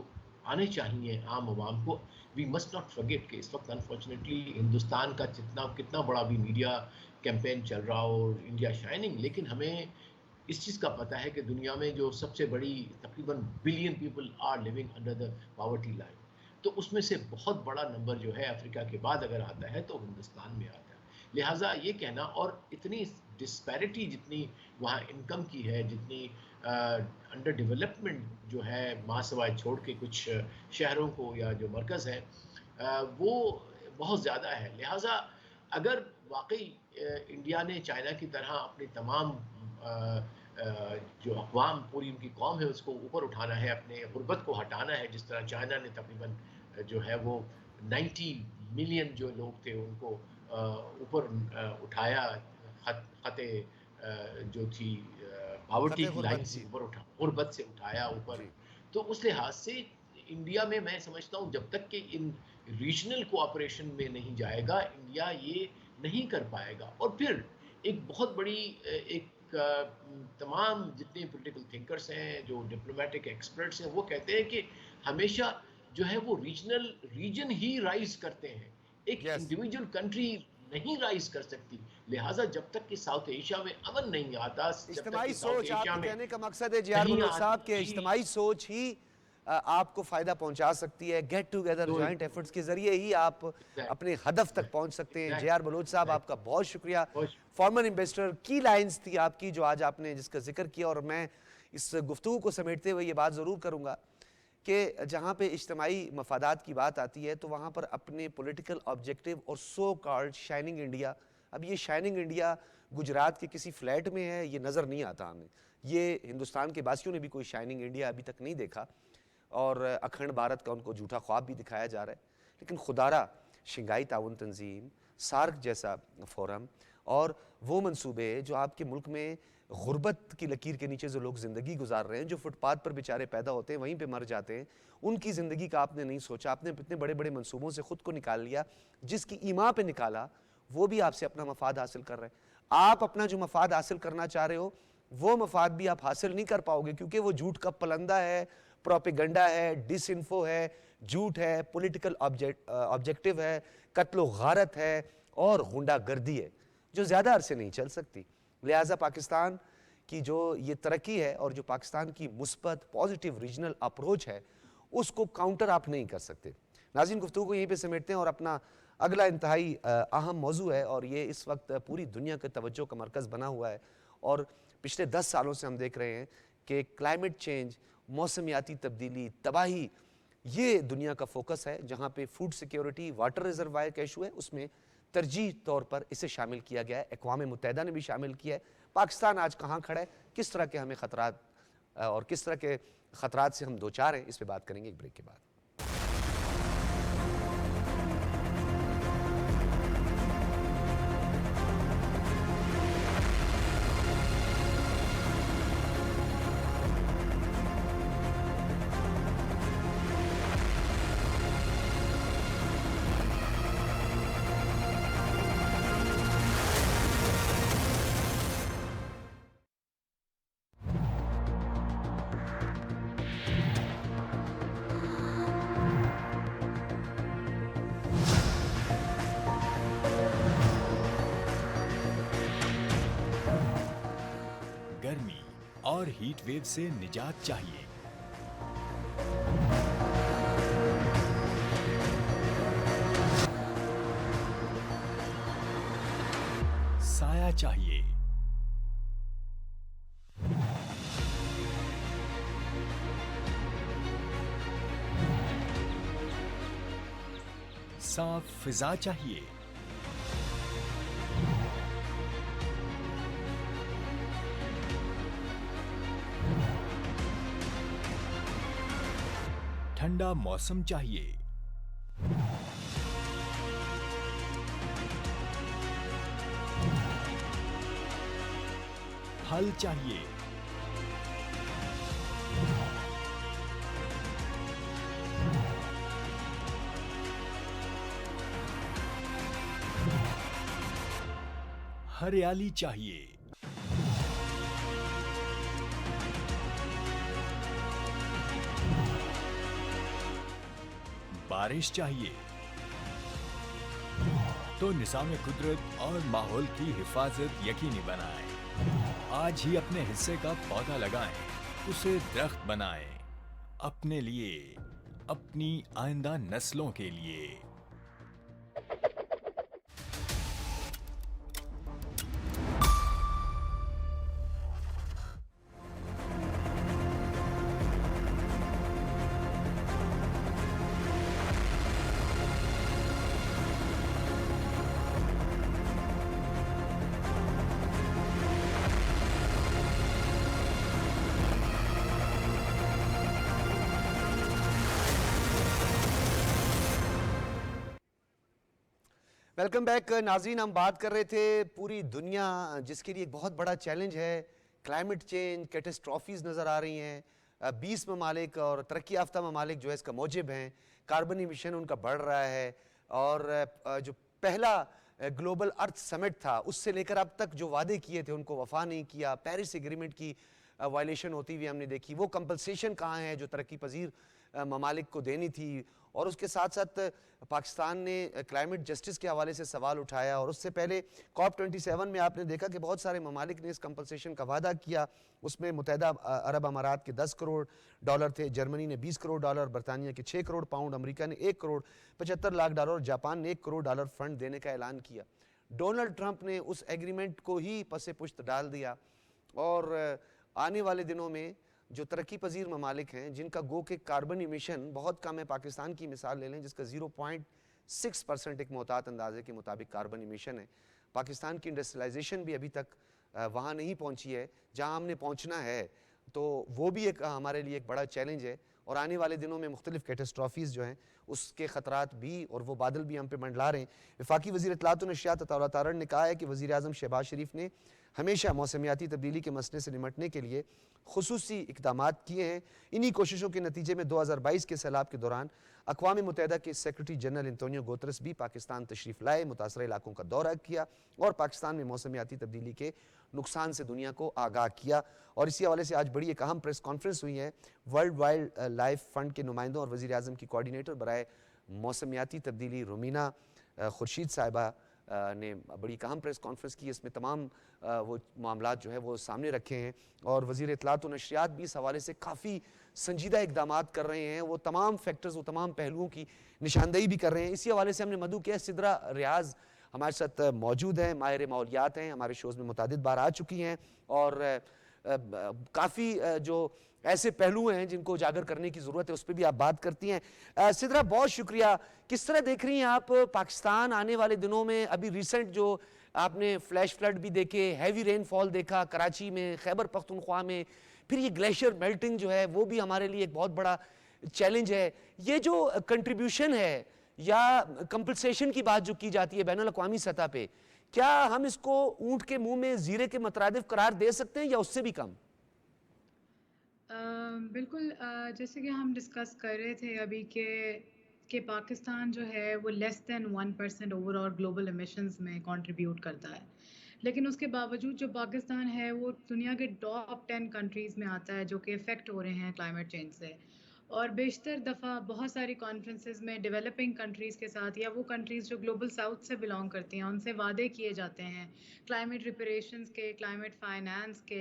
आने चाहिए आम आवाम को, वी मस्ट नॉट फॉरगेट कि इस वक्त अनफॉर्चुनेटली हिंदुस्तान का कितना बड़ा भी मीडिया कैंपेन चल रहा हो, इंडिया शाइनिंग, लेकिन हमें इस चीज़ का पता है कि दुनिया में जो सबसे बड़ी तकरीबन billion people are living under the poverty line, तो उसमें से बहुत बड़ा नंबर जो है अफ्रीका के बाद अगर आता है तो हिंदुस्तान में आता है। लिहाजा ये कहना, और इतनी डिस्पैरिटी जितनी वहाँ इनकम की है, जितनी अंडर डेवलपमेंट जो है महासवाई छोड़ के कुछ शहरों को या जो मरकज़ है, वो बहुत ज़्यादा है। लिहाजा अगर वाकई इंडिया ने चाइना की तरह अपनी तमाम जो अक़वाम, पूरी उनकी कौम है, उसको ऊपर उठाना है, अपने गुर्बत को हटाना है, जिस तरह चाइना ने तकरीबन जो है वो 90 मिलियन जो लोग थे उनको ऊपर उठाया, ख़ते जो थी पॉवर्टी की लाइन से ऊपर उठा, गुर्बत से उठाया ऊपर। तो उस लिहाज से इंडिया में मैं समझता हूँ जब तक कि इन रीजनल कोऑपरेशन में नहीं जाएगा, इंडिया ये नहीं कर पाएगा। और फिर एक बहुत बड़ी एक तमाम जितने पॉलिटिकल थिंकर्स हैं, जो डिप्लोमेटिक एक्सपर्ट्स हैं, वो कहते हैं कि हमेशा जो है वो रीजन ही राइज करते हैं, एक इंडिविजुअल कंट्री नहीं राइज कर सकती। लिहाजा जब तक कि साउथ एशिया में अमन नहीं आता, इज्तिमाई सोच, आपके कहने का मकसद है जियार मुल्क साहब के इज्तिमाई सोच ही आपको फ़ायदा पहुंचा सकती है। गेट टुगेदर जॉइंट एफर्ट्स के ज़रिए ही आप अपने हदफ तक पहुंच सकते हैं। जे.आर. बलोच साहब, आपका बहुत शुक्रिया। फॉर्मर इन्वेस्टर की लाइन्स थी आपकी जो आज आपने जिसका जिक्र किया, और मैं इस गुफ्तगू को समेटते हुए ये बात ज़रूर करूँगा कि जहाँ पे इज्तिमाई मफादात की बात आती है तो वहाँ पर अपने पॉलिटिकल ऑब्जेक्टिव और सो कॉल्ड शाइनिंग इंडिया, अब ये शाइनिंग इंडिया गुजरात के किसी फ्लैट में है ये नज़र नहीं आता हमें। ये हिंदुस्तान के बासियों ने भी कोई शाइनिंग इंडिया अभी तक नहीं देखा, और अखंड भारत का उनको झूठा ख्वाब भी दिखाया जा रहा है। लेकिन खुदारा शंघाई ताउन तंजीम, सार्क जैसा फोरम और वो मंसूबे जो आपके मुल्क में गुर्बत की लकीर के नीचे जो लोग ज़िंदगी गुजार रहे हैं, जो फुटपाथ पर बेचारे पैदा होते हैं वहीं पे मर जाते हैं, उनकी ज़िंदगी का आपने नहीं सोचा। आपने इतने बड़े बड़े मंसूबों से ख़ुद को निकाल लिया। जिसकी ईमा पे निकाला वो भी आपसे अपना मफाद हासिल कर रहे हैं। आप अपना जो मफाद हासिल करना चाह रहे हो वो मफाद भी आप हासिल नहीं कर पाओगे, क्योंकि वो झूठ का पलंदा है, प्रोपेगेंडा है, डिसइंफो है, झूठ है, पॉलिटिकल ऑब्जेक्टिव है, कत्लो गारत है और गुंडागर्दी है जो ज़्यादा अरसे नहीं चल सकती। लिहाजा पाकिस्तान की जो ये तरक्की है और जो पाकिस्तान की मुस्बत पॉजिटिव रीजनल अप्रोच है उसको काउंटर आप नहीं कर सकते। नाज़रीन, गुफ्तगू को यहीं पे समेटते हैं और अपना अगला इंतहाई अहम मौजू है, और ये इस वक्त पूरी दुनिया के तवज्जो का मरकज़ बना हुआ है। और पिछले 10 सालों से हम देख रहे हैं कि क्लाइमेट चेंज, मौसमियाती तब्दीली, तबाही, ये दुनिया का फोकस है। जहाँ पे फूड सिक्योरिटी, वाटर रिजर्वायर का इशू है, उसमें तरजीह तौर पर इसे शामिल किया गया है। अक़वाम मुत्तहिदा ने भी शामिल किया है। पाकिस्तान आज कहाँ खड़ा है, किस तरह के हमें ख़तरात और किस तरह के ख़तरात से हम दो चार हैं, इस पर बात करेंगे एक ब्रेक के बाद। गर्मी और हीट वेव से निजात चाहिए? साया चाहिए? साफ फिजा चाहिए? ठंडा मौसम चाहिए? फल चाहिए? हरियाली चाहिए? बारिश चाहिए? तो निज़ाम कुदरत और माहौल की हिफाजत यकीनी बनाएं। आज ही अपने हिस्से का पौधा लगाएं, उसे दरख्त बनाएं, अपने लिए, अपनी आइंदा नस्लों के लिए। वेलकम बैक नाज़रीन। हम बात कर रहे थे पूरी दुनिया जिसके लिए एक बहुत बड़ा चैलेंज है, क्लाइमेट चेंज, कैटेस्ट्रॉफीज़ नज़र आ रही हैं। 20 ममालिक और तरक्की याफ्ता ममालिक जो है इसका मौजिब हैं, कार्बन इमिशन उनका बढ़ रहा है, और जो पहला ग्लोबल अर्थ समिट था उससे लेकर अब तक जो वादे किए थे उनको वफा नहीं किया। पेरिस एग्रीमेंट की वायलेशन होती हुई हमने देखी। वो कंपलसेशन कहाँ है जो तरक्की पजीर ममालिक को देनी थी, और उसके साथ साथ पाकिस्तान ने क्लाइमेट जस्टिस के हवाले से सवाल उठाया, और उससे पहले COP27 में आपने देखा कि बहुत सारे ममालिक ने इस कंपनसेशन का वादा किया। उसमें मुत्तहिदा अरब अमारात के $10 करोड़ थे, जर्मनी ने $20 करोड़, बरतानिया के 6 करोड़ पाउंड, अमेरिका ने $1 करोड़ 75 लाख और जापान ने $1 करोड़ फंड देने का ऐलान किया। डोनाल्ड ट्रंप ने उस एग्रीमेंट को ही पसे पुश्त डाल दिया, और आने वाले दिनों में जो तरक्की पजीर ममालिक हैं जिनका गो के कार्बन इमिशन बहुत कम है, पाकिस्तान की मिसाल ले लें जिसका 0.6% एक मोहतात अंदाजे के मुताबिक कार्बन इमिशन है। पाकिस्तान की इंडस्ट्रियलाइजेशन भी अभी तक वहाँ नहीं पहुँची है जहाँ हमने पहुँचना है, तो वो भी एक हमारे लिए एक बड़ा चैलेंज है। और आने वाले दिनों में मुख्तलिफ कैटास्ट्रॉफीज़ जो हैं उसके ख़तरात भी और वो बादल भी हम पे मंडला रहे हैं। वफाकी वज़ीर इत्तलात व नशरियात अता तारड़ ने कहा है कि वज़ीर आज़म शहबाज शरीफ ने हमेशा मौसमियाती तब्दीली के मसले से निमटने के लिए खुसूसी इक़दामात किए हैं। इन्हीं कोशिशों के नतीजे में 2022 के सैलाब के दौरान अक़वाम मुत्तहिदा के सेक्रेटरी जनरल एंटोनियो गुतरस भी पाकिस्तान तशरीफ़ लाए, मुतासरा इलाकों का दौरा किया और पाकिस्तान में मौसमियाती तब्दीली के नुकसान से दुनिया को आगाह किया। और इसी हवाले से आज बड़ी एक अहम प्रेस कॉन्फ्रेंस हुई है। वर्ल्ड वाइल्ड लाइफ फ़ंड के नुमाइंदों और वज़ीर आज़म की कोऑर्डिनेटर बराए मौसमियाती तब्दीली रुमीना खुर्शीद साहिबा ने बड़ी अहम प्रेस कॉन्फ्रेंस की। इसमें तमाम वो मामलात जो है वो सामने रखे हैं, और वज़ीर इत्तलात व नशरियात भी इस हवाले से काफ़ी संजीदा इक़दामात कर रहे हैं। वो तमाम फैक्टर्स, वो तमाम पहलुओं की निशानदेही भी कर रहे हैं। इसी हवाले से हमने मधु के सिद्रा रियाज हमारे साथ मौजूद हैं, माहिर मौलियात हैं, हमारे शोज़ में मुतादिद बार आ चुकी हैं, और काफ़ी जो ऐसे पहलू हैं जिनको उजागर करने की ज़रूरत है उस पर भी आप बात करती हैं। सिद्रा, बहुत शुक्रिया। किस तरह देख रही हैं आप पाकिस्तान आने वाले दिनों में? अभी रिसेंट जो आपने फ्लैश फ्लड भी देखे, हैवी रेनफॉल देखा कराची में, खैबर पख्तूनख्वा में, फिर ये ग्लेशियर मेल्टिंग जो है वो भी हमारे लिए एक बहुत बड़ा चैलेंज है। ये जो कंट्रीब्यूशन है या कंपनसेशन की बात जो की जाती है बैनुल अक़वामी सतह पे, क्या हम इसको ऊँट के मुंह में जीरे के मुतरादिफ करार दे सकते हैं या उससे भी कम? बिल्कुल, जैसे कि हम डिस्कस कर रहे थे अभी कि पाकिस्तान जो है वो less than 1% overall global emissions में कंट्रीब्यूट करता है, लेकिन उसके बावजूद जो पाकिस्तान है वो दुनिया के टॉप 10 कंट्रीज़ में आता है जो कि इफ़ेक्ट हो रहे हैं क्लाइमेट चेंज से। और बेशतर दफ़ा बहुत सारी कॉन्फ्रेंसेस में डेवलपिंग कंट्रीज़ के साथ या वो कंट्रीज़ जो ग्लोबल साउथ से बिलोंग करती हैं उनसे वादे किए जाते हैं क्लाइमेट रिपरेशंस के, क्लाइमेट फाइनेंस के,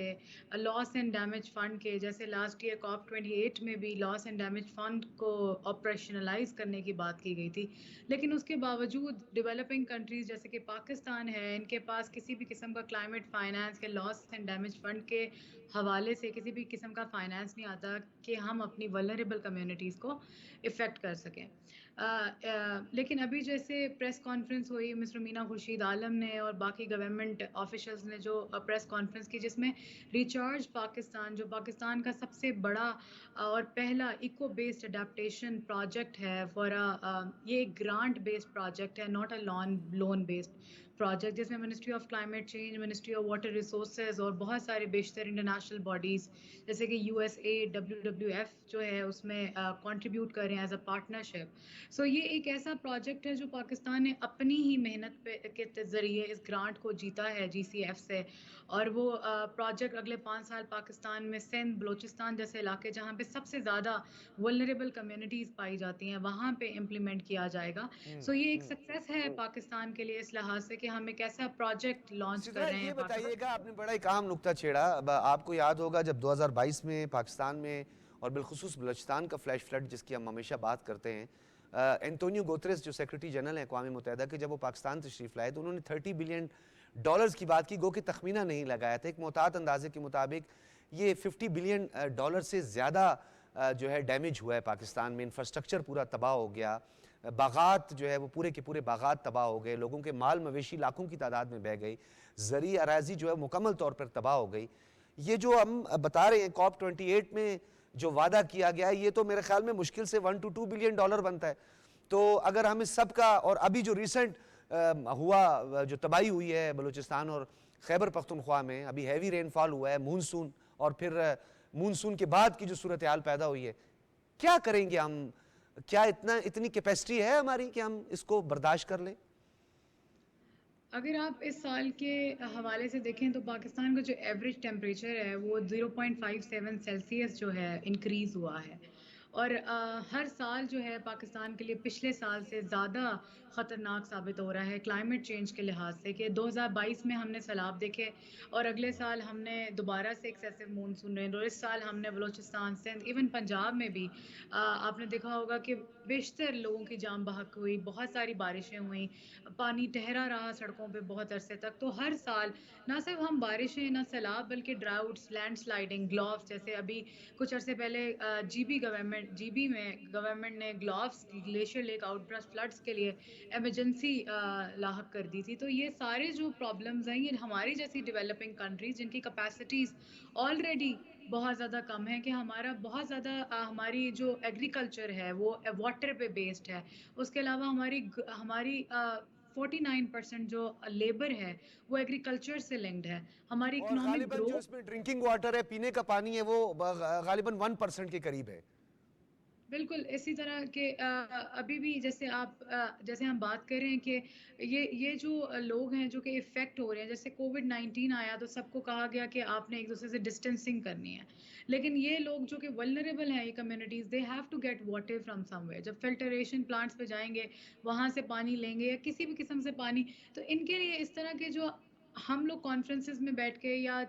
लॉस एंड डैमेज फ़ंड के। जैसे लास्ट ईयर COP28 में भी लॉस एंड डैमेज फ़ंड को ऑपरेशनलाइज करने की बात की गई थी, लेकिन उसके बावजूद डेवलपिंग कंट्रीज़ जैसे कि पाकिस्तान है, इनके पास किसी भी किस्म का क्लाइमेट फाइनेंस के, लॉस एंड डैमेज फ़ंड के हवाले से किसी भी किस्म का फाइनेंस नहीं आता कि हम अपनी वल्नरेबल कम्युनिटीज़ को इफ़ेक्ट कर सकें। लेकिन अभी जैसे प्रेस कॉन्फ्रेंस हुई, मिस रुमीना खुर्शीद आलम ने और बाकी गवर्नमेंट ऑफिशियल्स ने जो प्रेस कॉन्फ्रेंस की, जिसमें रिचार्ज पाकिस्तान, जो पाकिस्तान का सबसे बड़ा और पहला इको बेस्ड अडेप्टेशन प्रोजेक्ट है फॉर ये ग्रांट बेस्ड प्रोजेक्ट है, not a loan based project, जिसमें ministry of climate change, ministry of water resources और बहुत सारे बेशतर इंटरनेशनल बॉडीज़ जैसे कि USA, WWF जो है उसमें कंट्रीब्यूट कर रहे हैं एज अ पार्टनरशिप। सो ये एक ऐसा प्रोजेक्ट है जो पाकिस्तान ने अपनी ही मेहनत के ज़रिए इस ग्रांट को जीता है GCF से, और वो प्रोजेक्ट अगले 5 साल पाकिस्तान में सिंध, बलूचिस्तान जैसे इलाके जहाँ पे सबसे ज़्यादा वल्नरेबल कम्युनिटीज़ पाई जाती हैं वहाँ पे इम्प्लीमेंट किया जाएगा। सो ये एक सक्सेस है पाकिस्तान के लिए इस लिहाज से कि हम एक ऐसा प्रोजेक्ट लॉन्च कर रहे हैं। ये बताइएगा, आपने बड़ा एक अहम नुक्ता छेड़ा। अब आपको याद होगा जब 2022 में पाकिस्तान में और बिलखुसूस बलूचिस्तान का फ्लैश फ्लड जिसकी हम हमेशा बात करते हैं, एंटोनियो गुतरेस जो सेक्रेटरी जनरल हैं अक़वाम मुत्तहिदा के, जब वो पाकिस्तान तशरीफ़ लाए तो उन्होंने $30 बिलियन की बात की, गो कि तखमीना नहीं लगाया था। एक मोहतात अंदाजे के मुताबिक ये $50 बिलियन से ज़्यादा जो है डैमेज हुआ है पाकिस्तान में। इंफ्रास्ट्रक्चर पूरा तबाह हो गया, बागात जो है वो पूरे के पूरे बागात तबाह हो गए, लोगों के माल मवेशी लाखों की तादाद में बह गई, ज़री अराजी जो है मुकम्मल तौर पर तबाह हो गई। ये जो हम बता रहे हैं COP28 में जो वादा किया गया है, ये तो मेरे ख्याल में मुश्किल से $1 to $2 बिलियन बनता है। तो अगर हम इस सब का, और अभी जो रिसेंट हुआ जो तबाही हुई है बलूचिस्तान और खैबर पख्तूनख्वा में, अभी हैवी रेनफॉल हुआ है, मानसून, और फिर मानसून के बाद की जो सूरत हाल पैदा हुई है, क्या करेंगे हम? क्या इतनी कैपेसिटी है हमारी कि हम इसको बर्दाश्त कर लें? अगर आप इस साल के हवाले से देखें तो पाकिस्तान का जो एवरेज टेम्परेचर है वो 0.57 सेल्सियस जो है इंक्रीज़ हुआ है, और हर साल जो है पाकिस्तान के लिए पिछले साल से ज़्यादा ख़तरनाक साबित हो रहा है क्लाइमेट चेंज के लिहाज से, कि 2022 में हमने सैलाब देखे और अगले साल हमने दोबारा से एक्सेसिव मानसून रेन, और इस साल हमने बलूचिस्तान, सिंध, इवन पंजाब में भी आपने देखा होगा कि बेशतर लोगों की जान बहक हुई, बहुत सारी बारिशें हुई, पानी ठहरा रहा सड़कों पे बहुत अरसे तक। तो हर साल ना सिर्फ हम बारिशें, ना सैलाब, बल्कि ड्राउट्स, लैंडस्लाइडिंग, ग्लोव्स, जैसे अभी कुछ अरसे पहले जीबी में गवर्नमेंट ने gloves glacier lake outburst floods के लिए इमरजेंसी लाहक कर दी थी। तो ये सारे जो प्रॉब्लम्स हैं, ये हमारी जैसी डेवलपिंग कंट्रीज जिनकी कैपेसिटीज़ ऑलरेडी बहुत ज़्यादा कम है, कि हमारा बहुत ज़्यादा हमारी जो एग्रीकल्चर है वो वाटर पे बेस्ड है, उसके अलावा हमारी 49% जो लेबर है वो एग्रीकल्चर से लिंक्ड है, हमारी और इकोनॉमिक गालिबन जो ग्रोथ। इसमें ड्रिंकिंग वाटर है, पीने का पानी है, वो गालिबन 1% के करीब है। बिल्कुल इसी तरह के अभी भी जैसे हम बात कर रहे हैं कि ये जो लोग हैं जो कि इफ़ेक्ट हो रहे हैं, जैसे कोविड-19 आया तो सबको कहा गया कि आपने एक दूसरे से डिस्टेंसिंग करनी है, लेकिन ये लोग जो कि वल्नरेबल हैं, ये communities, they have to get water from somewhere. जब फिल्टरेशन प्लांट्स पे जाएंगे, वहाँ से पानी लेंगे या किसी भी किस्म से पानी, तो इनके लिए इस तरह के जो हम लोग कॉन्फ्रेंसेस में बैठ के या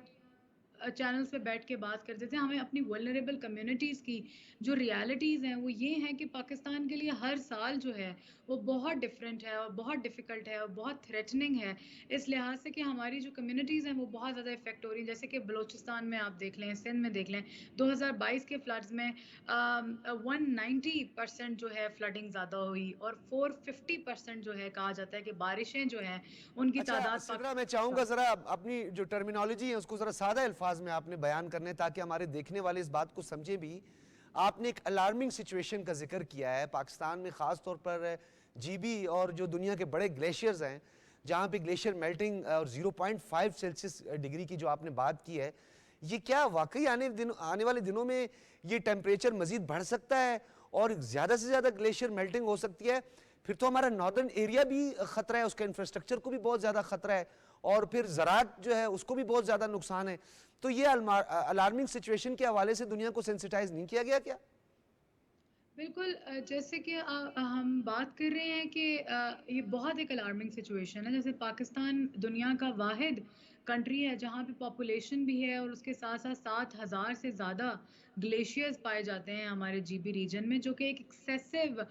चैनल्स पे बैठ के बात करते थे, हमें अपनी वल्नरेबल कम्युनिटीज़ की जो रियलिटीज़ हैं वो ये हैं कि पाकिस्तान के लिए हर साल जो है वो बहुत डिफरेंट है और बहुत डिफ़िकल्ट है और बहुत थ्रेटनिंग है, इस लिहाज से कि हमारी जो कम्युनिटीज़ हैं वो बहुत ज़्यादा इफ़ेक्ट हो रही हैं। जैसे कि बलूचिस्तान में आप देख लें, सिंध में देख लें, 2022 के फ्लड्स में 190% जो है फ्लडिंग ज़्यादा हुई, और 450% जो है कहा जाता है कि बारिशें जो हैं उनकी अच्छा तादाद सिद्रा, मैं चाहूंगा जरा अपनी जो टर्मिनोलॉजी है उसको जरा सादा अल्फाज में आपने बयान करने, ताकि हमारे देखने वाले इस बात को समझें भी। आपने एक अलार्मिंग सिचुएशन का जिक्र किया है पाकिस्तान में, ख़ास तौर पर जीबी और जो दुनिया के बड़े ग्लेशियर्स हैं जहाँ पे ग्लेशियर मेल्टिंग और 0.5 सेल्सियस डिग्री की जो आपने बात की है, ये क्या वाकई आने वाले दिनों में ये टेम्परेचर मज़ीद बढ़ सकता है और ज़्यादा से ज़्यादा ग्लेशियर मेल्टिंग हो सकती है? फिर तो हमारा नॉर्दर्न एरिया भी ख़तरा है, उसका इंफ्रास्ट्रक्चर को भी बहुत ज़्यादा ख़तरा है, और फिर ज़राअत जो है उसको भी बहुत ज़्यादा नुकसान है। तो ये अलार्मिंग सिचुएशन के हवाले से दुनिया को सेंसिटाइज नहीं किया गया क्या? बिल्कुल जैसे कि हम बात कर रहे हैं कि ये बहुत एक अलार्मिंग सिचुएशन है। जैसे पाकिस्तान दुनिया का वाहिद कंट्री है जहाँ पे पॉपुलेशन भी है और उसके साथ साथ 7,000 से ज़्यादा ग्लेशियर्स पाए जाते हैं हमारे जीबी रीजन में, जो कि एक एक्सेसिव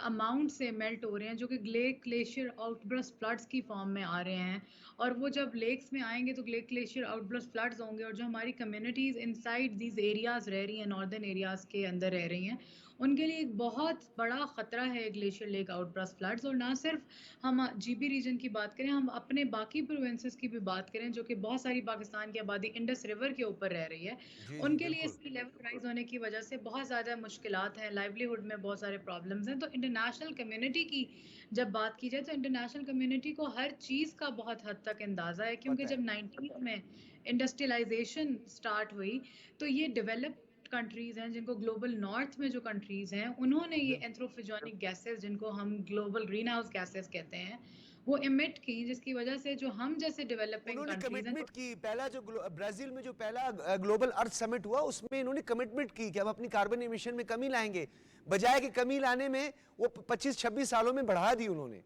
अमाउंट से मेल्ट हो रहे हैं, जो कि ग्लेशियर आउटबर्स्ट फ्लड्स की फॉर्म में आ रहे हैं। और वो जब लेक्स में आएंगे तो ग्लेशियर आउटबर्स्ट फ्लड्स होंगे, और जो हमारी कम्युनिटीज़ इनसाइड दीज एरियाज़ रह रही हैं, नॉर्दर्न एरियाज़ के अंदर रह रही हैं, उनके लिए एक बहुत बड़ा ख़तरा है ग्लेशियर लेक आउटबर्स्ट फ्लड्स। और ना सिर्फ हम जीबी रीजन की बात करें, हम अपने बाकी प्रोविंसेस की भी बात करें, जो कि बहुत सारी पाकिस्तान की आबादी इंडस रिवर के ऊपर रह रही है, जी जी उनके लिए बिल्कुल। इसकी लेवल राइज होने की वजह से बहुत ज़्यादा मुश्किलात हैं, लाइवलीहुड में बहुत सारे प्रॉब्लम्स हैं। तो इंटरनेशनल कम्युनिटी की जब बात की जाए तो इंटरनेशनल कम्युनिटी को हर चीज़ का बहुत हद तक अंदाज़ा है, क्योंकि पता है। जब 90s में इंडस्ट्रियलाइजेशन स्टार्ट हुई तो ये डेवलप कंट्रीज़ हैं, जिनको ग्लोबल नॉर्थ में जो कंट्रीज़ हैं, उन्होंने ये एंथ्रोपोजेनिक गैसेस, जिनको हम ग्लोबल ग्रीन हाउस गैसेस कहते हैं, वो इमिट की, जिसकी वजह से जो हम जैसे डेवलपिंग उन्होंने कंट्रीज़ हैं कमिटमेंट की, पहला जो ब्राजील में जो पहला ग्लोबल अर्थ समिट हुआ उसमें इन्होंने कमिटमेंट की कि हम अपनी कार्बन एमिशन में कमी लाएंगे, बजाय कि कमी लाने में वो 25-26 सालों में बढ़ा दी उन्होंने।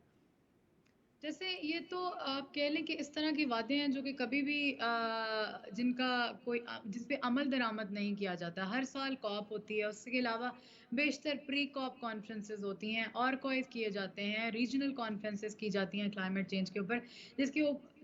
जैसे ये तो आप कह लें कि इस तरह के वादे हैं जो कि कभी भी जिनका जिस पे अमल दरामद नहीं किया जाता। हर साल कॉप होती है, उसके अलावा बेशतर प्री कॉप कॉन्फ्रेंसेस होती हैं, और कॉइज किए जाते हैं, रीजनल कॉन्फ्रेंसेस की जाती हैं क्लाइमेट चेंज के ऊपर,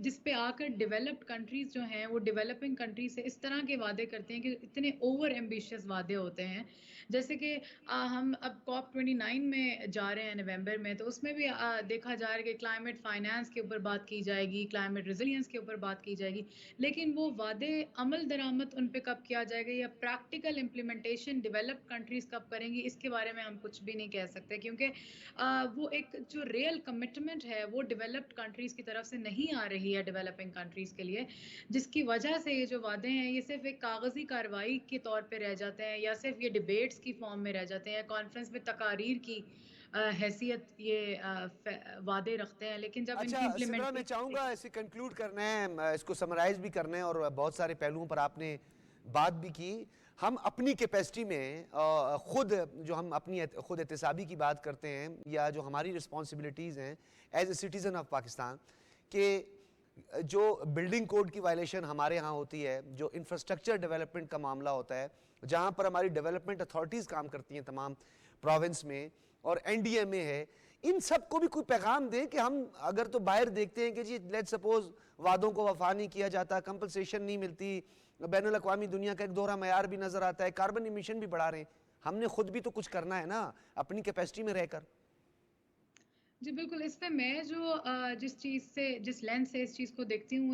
जिस पे आकर डेवलप्ड कंट्रीज जो हैं वो डेवलपिंग कंट्रीज से इस तरह के वादे करते हैं कि इतने ओवर एम्बिशियस वादे होते हैं। जैसे कि हम अब कॉप 29 में जा रहे हैं नवंबर में, तो उसमें भी देखा जा रहा है कि क्लाइमेट फाइनेंस के ऊपर बात की जाएगी, क्लाइमेट रेजिलियंस के ऊपर बात की जाएगी, लेकिन वो वादे अमल दरामद उन पे कब किया जाएगा या प्रैक्टिकल इम्प्लीमेंटेशन डेवलप्ड कंट्रीज कब करेंगी, इसके बारे में हम कुछ भी नहीं कह सकते, क्योंकि वो एक जो रियल कमिटमेंट है वो डेवलप्ड कंट्रीज की तरफ से नहीं आ रही है डेवलपिंग कंट्रीज के लिए, जिसकी वजह से ये जो वादे हैं ये सिर्फ एक कागजी कार्रवाई के तौर पे रह जाते हैं, या सिर्फ ये डिबेट्स की फॉर्म में रह जाते हैं, कॉन्फ्रेंस में तकारीर की हैसियत ये वादे रखते हैं, लेकिन जब अच्छा इनकी सिमरा, मैं इम्प्लीमेंटेशन चाहूँगा इसे कंक्लूड करना है, इसको समराइज भी करना है, और बहुत सारे पहलुओं पर आपने बात भी की। हम अपनी कैपेसिटी में खुद जो हम अपनी खुद एहतसाबी की बात करते हैं या जो हमारी रिस्पॉन्सिबिलिटीज़ हैं as a citizen of Pakistan के जो बिल्डिंग कोड की वायलेशन हमारे यहाँ होती है, जो इंफ्रास्ट्रक्चर डेवलपमेंट का मामला होता है, जहाँ पर हमारी डेवलपमेंट अथॉरिटीज़ काम करती हैं तमाम प्रोविंस में और NDMA है, इन सब को भी कोई पैगाम दें कि हम अगर तो बाहर देखते हैं कि जी लेट्स सपोज वादों को वफा नहीं किया जाता, कंपनसेशन नहीं मिलती, बैनुल अक़वामी दुनिया का एक दोहरा मयार भी नज़र आता है, कार्बन इमिशन भी बढ़ा रहे हैं, हमने खुद भी तो कुछ करना है ना अपनी कैपेसिटी में रहकर। जी बिल्कुल, इसमें मैं जो जिस लेंस से इस चीज़ को देखती हूँ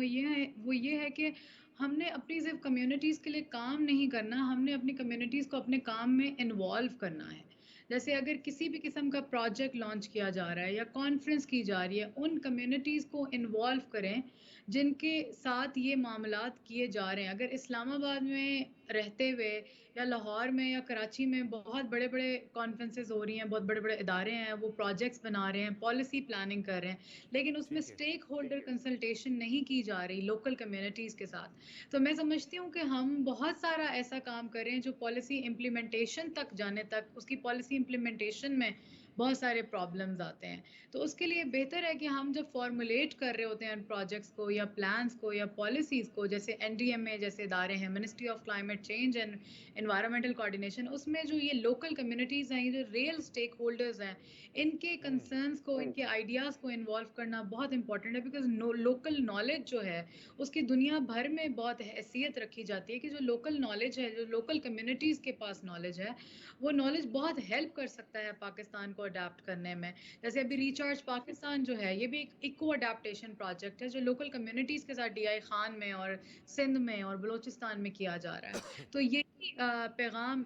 वो ये है कि हमने अपनी सिर्फ कम्युनिटीज़ के लिए काम नहीं करना, हमने अपनी कम्युनिटीज़ को अपने काम में इन्वॉल्व करना है। जैसे अगर किसी भी किस्म का प्रोजेक्ट लॉन्च किया जा रहा है या कॉन्फ्रेंस की जा रही है, उन कम्युनिटीज़ को इन्वॉल्व करें जिनके साथ ये मामलात किए जा रहे हैं। अगर इस्लामाबाद में रहते हुए या लाहौर में या कराची में बहुत बड़े बड़े कॉन्फ्रेंसेस हो रही हैं, बहुत बड़े बड़े इदारे हैं, वो प्रोजेक्ट्स बना रहे हैं, पॉलिसी प्लानिंग कर रहे हैं, लेकिन उसमें स्टेक होल्डर कंसल्टेशन नहीं की जा रही लोकल कम्युनिटीज़ के साथ, तो मैं समझती हूँ कि हम बहुत सारा ऐसा काम करें जो पॉलिसी इम्प्लीमेंटेशन तक जाने तक, उसकी पॉलिसी इम्प्लीमेंटेशन में बहुत सारे प्रॉब्लम्स आते हैं। तो उसके लिए बेहतर है कि हम जब फॉर्मुलेट कर रहे होते हैं प्रोजेक्ट्स को या प्लान्स को या पॉलिसीज़ को, जैसे NDMA जैसे इदारे हैं, ministry of climate change and environmental coordination, उसमें जो ये लोकल कम्युनिटीज़ हैं, ये जो रियल स्टेक होल्डर्स हैं, इनके कंसर्न्स को, इनके आइडियाज़ को इन्वॉल्व करना बहुत इंपॉर्टेंट है। बिकॉज लोकल नॉलेज जो है उसकी दुनिया भर में बहुत हैसियत रखी जाती है कि जो लोकल नॉलेज है, जो लोकल कम्युनिटीज़ के पास नॉलेज है, वो नॉलेज बहुत हेल्प कर सकता है पाकिस्तान को अडेप्ट करने में। जैसे अभी रिचार्ज पाकिस्तान जो है, ये भी एक इको अडेप्टेशन प्रोजेक्ट है जो लोकल कम्युनिटीज़ के साथ DI खान में और सिंध में और बलूचिस्तान में किया जा रहा है। तो यही पैगाम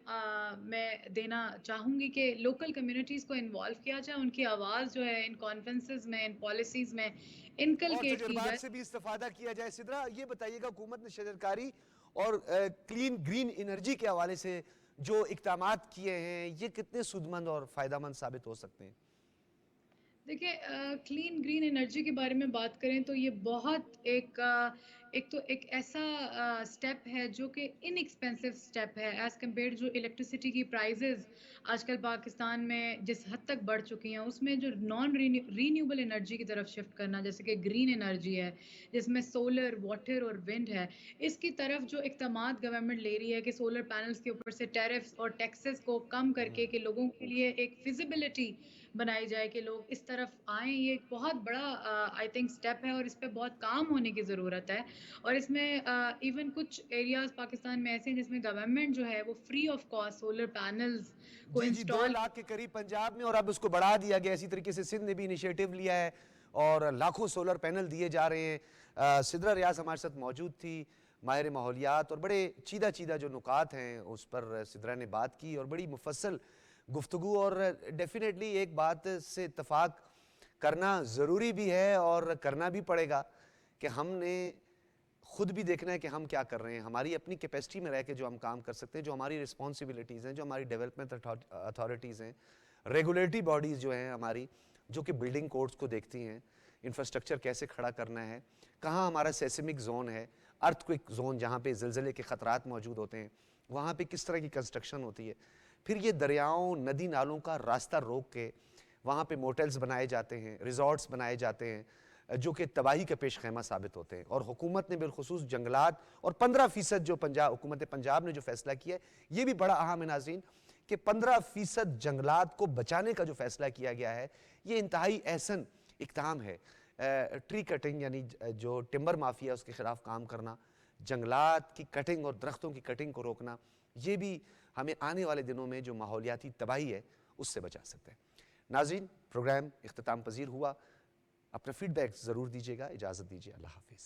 मैं देना चाहूँगी कि लोकल कम्युनिटीज़ को इन्वॉल्व किया जाए, उनकी आवाज़ जो है इन कॉन्फ्रेंसेस में, इन पॉलिसीज़ में इनकलकेट की जाए, से भी इस्तेफादा किया जाए। सिद्रा, ये बताइएगा, हुकूमत ने शजरकारी और क्लीन ग्रीन एनर्जी के हवाले से जो इक़दामात किए हैं, ये कितने सूदमंद और फ़ायदेमंद साबित हो सकते हैं? देखिए, क्लीन ग्रीन एनर्जी के बारे में बात करें तो ये बहुत एक ऐसा स्टेप है जो कि इनएक्सपेंसिव स्टेप है एज़ कम्पेयर जो इलेक्ट्रिसिटी की प्राइजेज़ आजकल पाकिस्तान में जिस हद तक बढ़ चुकी हैं, उसमें जो नॉन रीन्यूएबल एनर्जी की तरफ शिफ्ट करना, जैसे कि ग्रीन एनर्जी है जिसमें सोलर, वाटर और विंड है, इसकी तरफ जो इक़दामात गवर्नमेंट ले रही है कि सोलर पैनल्स के ऊपर से टैरिफ्स और टैक्सेस को कम करके कि लोगों के लिए एक फिजिबिलिटी बनाई जाए कि लोग इस तरफ आएँ, ये एक बहुत बड़ा आई थिंक स्टेप है और इस पे बहुत काम होने की ज़रूरत है। और इसमें इवन कुछ एरियाज़ पाकिस्तान में ऐसे हैं जिसमें गवर्नमेंट जो है वो free of cost solar panels को जी 2 इंस्टॉल लाख के करीब पंजाब में, और अब उसको बढ़ा दिया गया। इसी तरीके से सिंध ने भी इनिशिएटिव लिया है और लाखों सोलर पैनल दिए जा रहे हैं। सिद्रा रियाज हमारे साथ मौजूद थी, माहिर माहौलियात, और बड़े चीदा जो नुकात हैं उस पर सिद्रा ने बात की और बड़ी मुफस्सल गुफ्तगू। और डेफिनेटली एक बात से इत्तफाक करना ज़रूरी भी है और करना भी पड़ेगा कि हमने खुद भी देखना है कि हम क्या कर रहे हैं, हमारी अपनी कैपेसिटी में रह के जो हम काम कर सकते हैं, जो हमारी रिस्पॉन्सिबिलिटीज़ हैं, जो हमारी डेवलपमेंट अथॉरिटीज़ हैं, रेगुलेटरी बॉडीज़ जो हैं हमारी, जो कि बिल्डिंग कोड्स को देखती हैं, इंफ्रास्ट्रक्चर कैसे खड़ा करना है, कहाँ हमारा सेस्मिक जोन है, अर्थक्वेक जोन जहाँ पे ज़िलज़ले के ख़तरात मौजूद होते हैं, वहाँ पे किस तरह की कंस्ट्रक्शन होती है। फिर ये दरियाओं, नदी नालों का रास्ता रोक के वहाँ पे मोटेल्स बनाए जाते हैं, रिजॉर्ट्स बनाए जाते हैं, जो कि तबाही के पेश खैमा साबित होते हैं। और हुकूमत ने बिलखुसूस जंगलात और 15% जो हुकूमत पंजाब ने जो फैसला किया है, ये भी बड़ा अहम है नाज़रीन, कि 15% जंगलात को बचाने का जो फैसला किया गया है, ये इंतहाई एहसन इक़दाम है। ट्री कटिंग यानी जो टिम्बर माफिया उसके ख़िलाफ़ काम करना, जंगलात की कटिंग और दरख्तों की कटिंग को रोकना, ये भी हमें आने वाले दिनों में जो माहौलियाती तबाही है उससे बचा सकते हैं। नाज़रीन, प्रोग्राम इख्तिताम पजीर हुआ। अपना फीडबैक ज़रूर दीजिएगा। इजाज़त दीजिए, अल्लाह हाफिज़।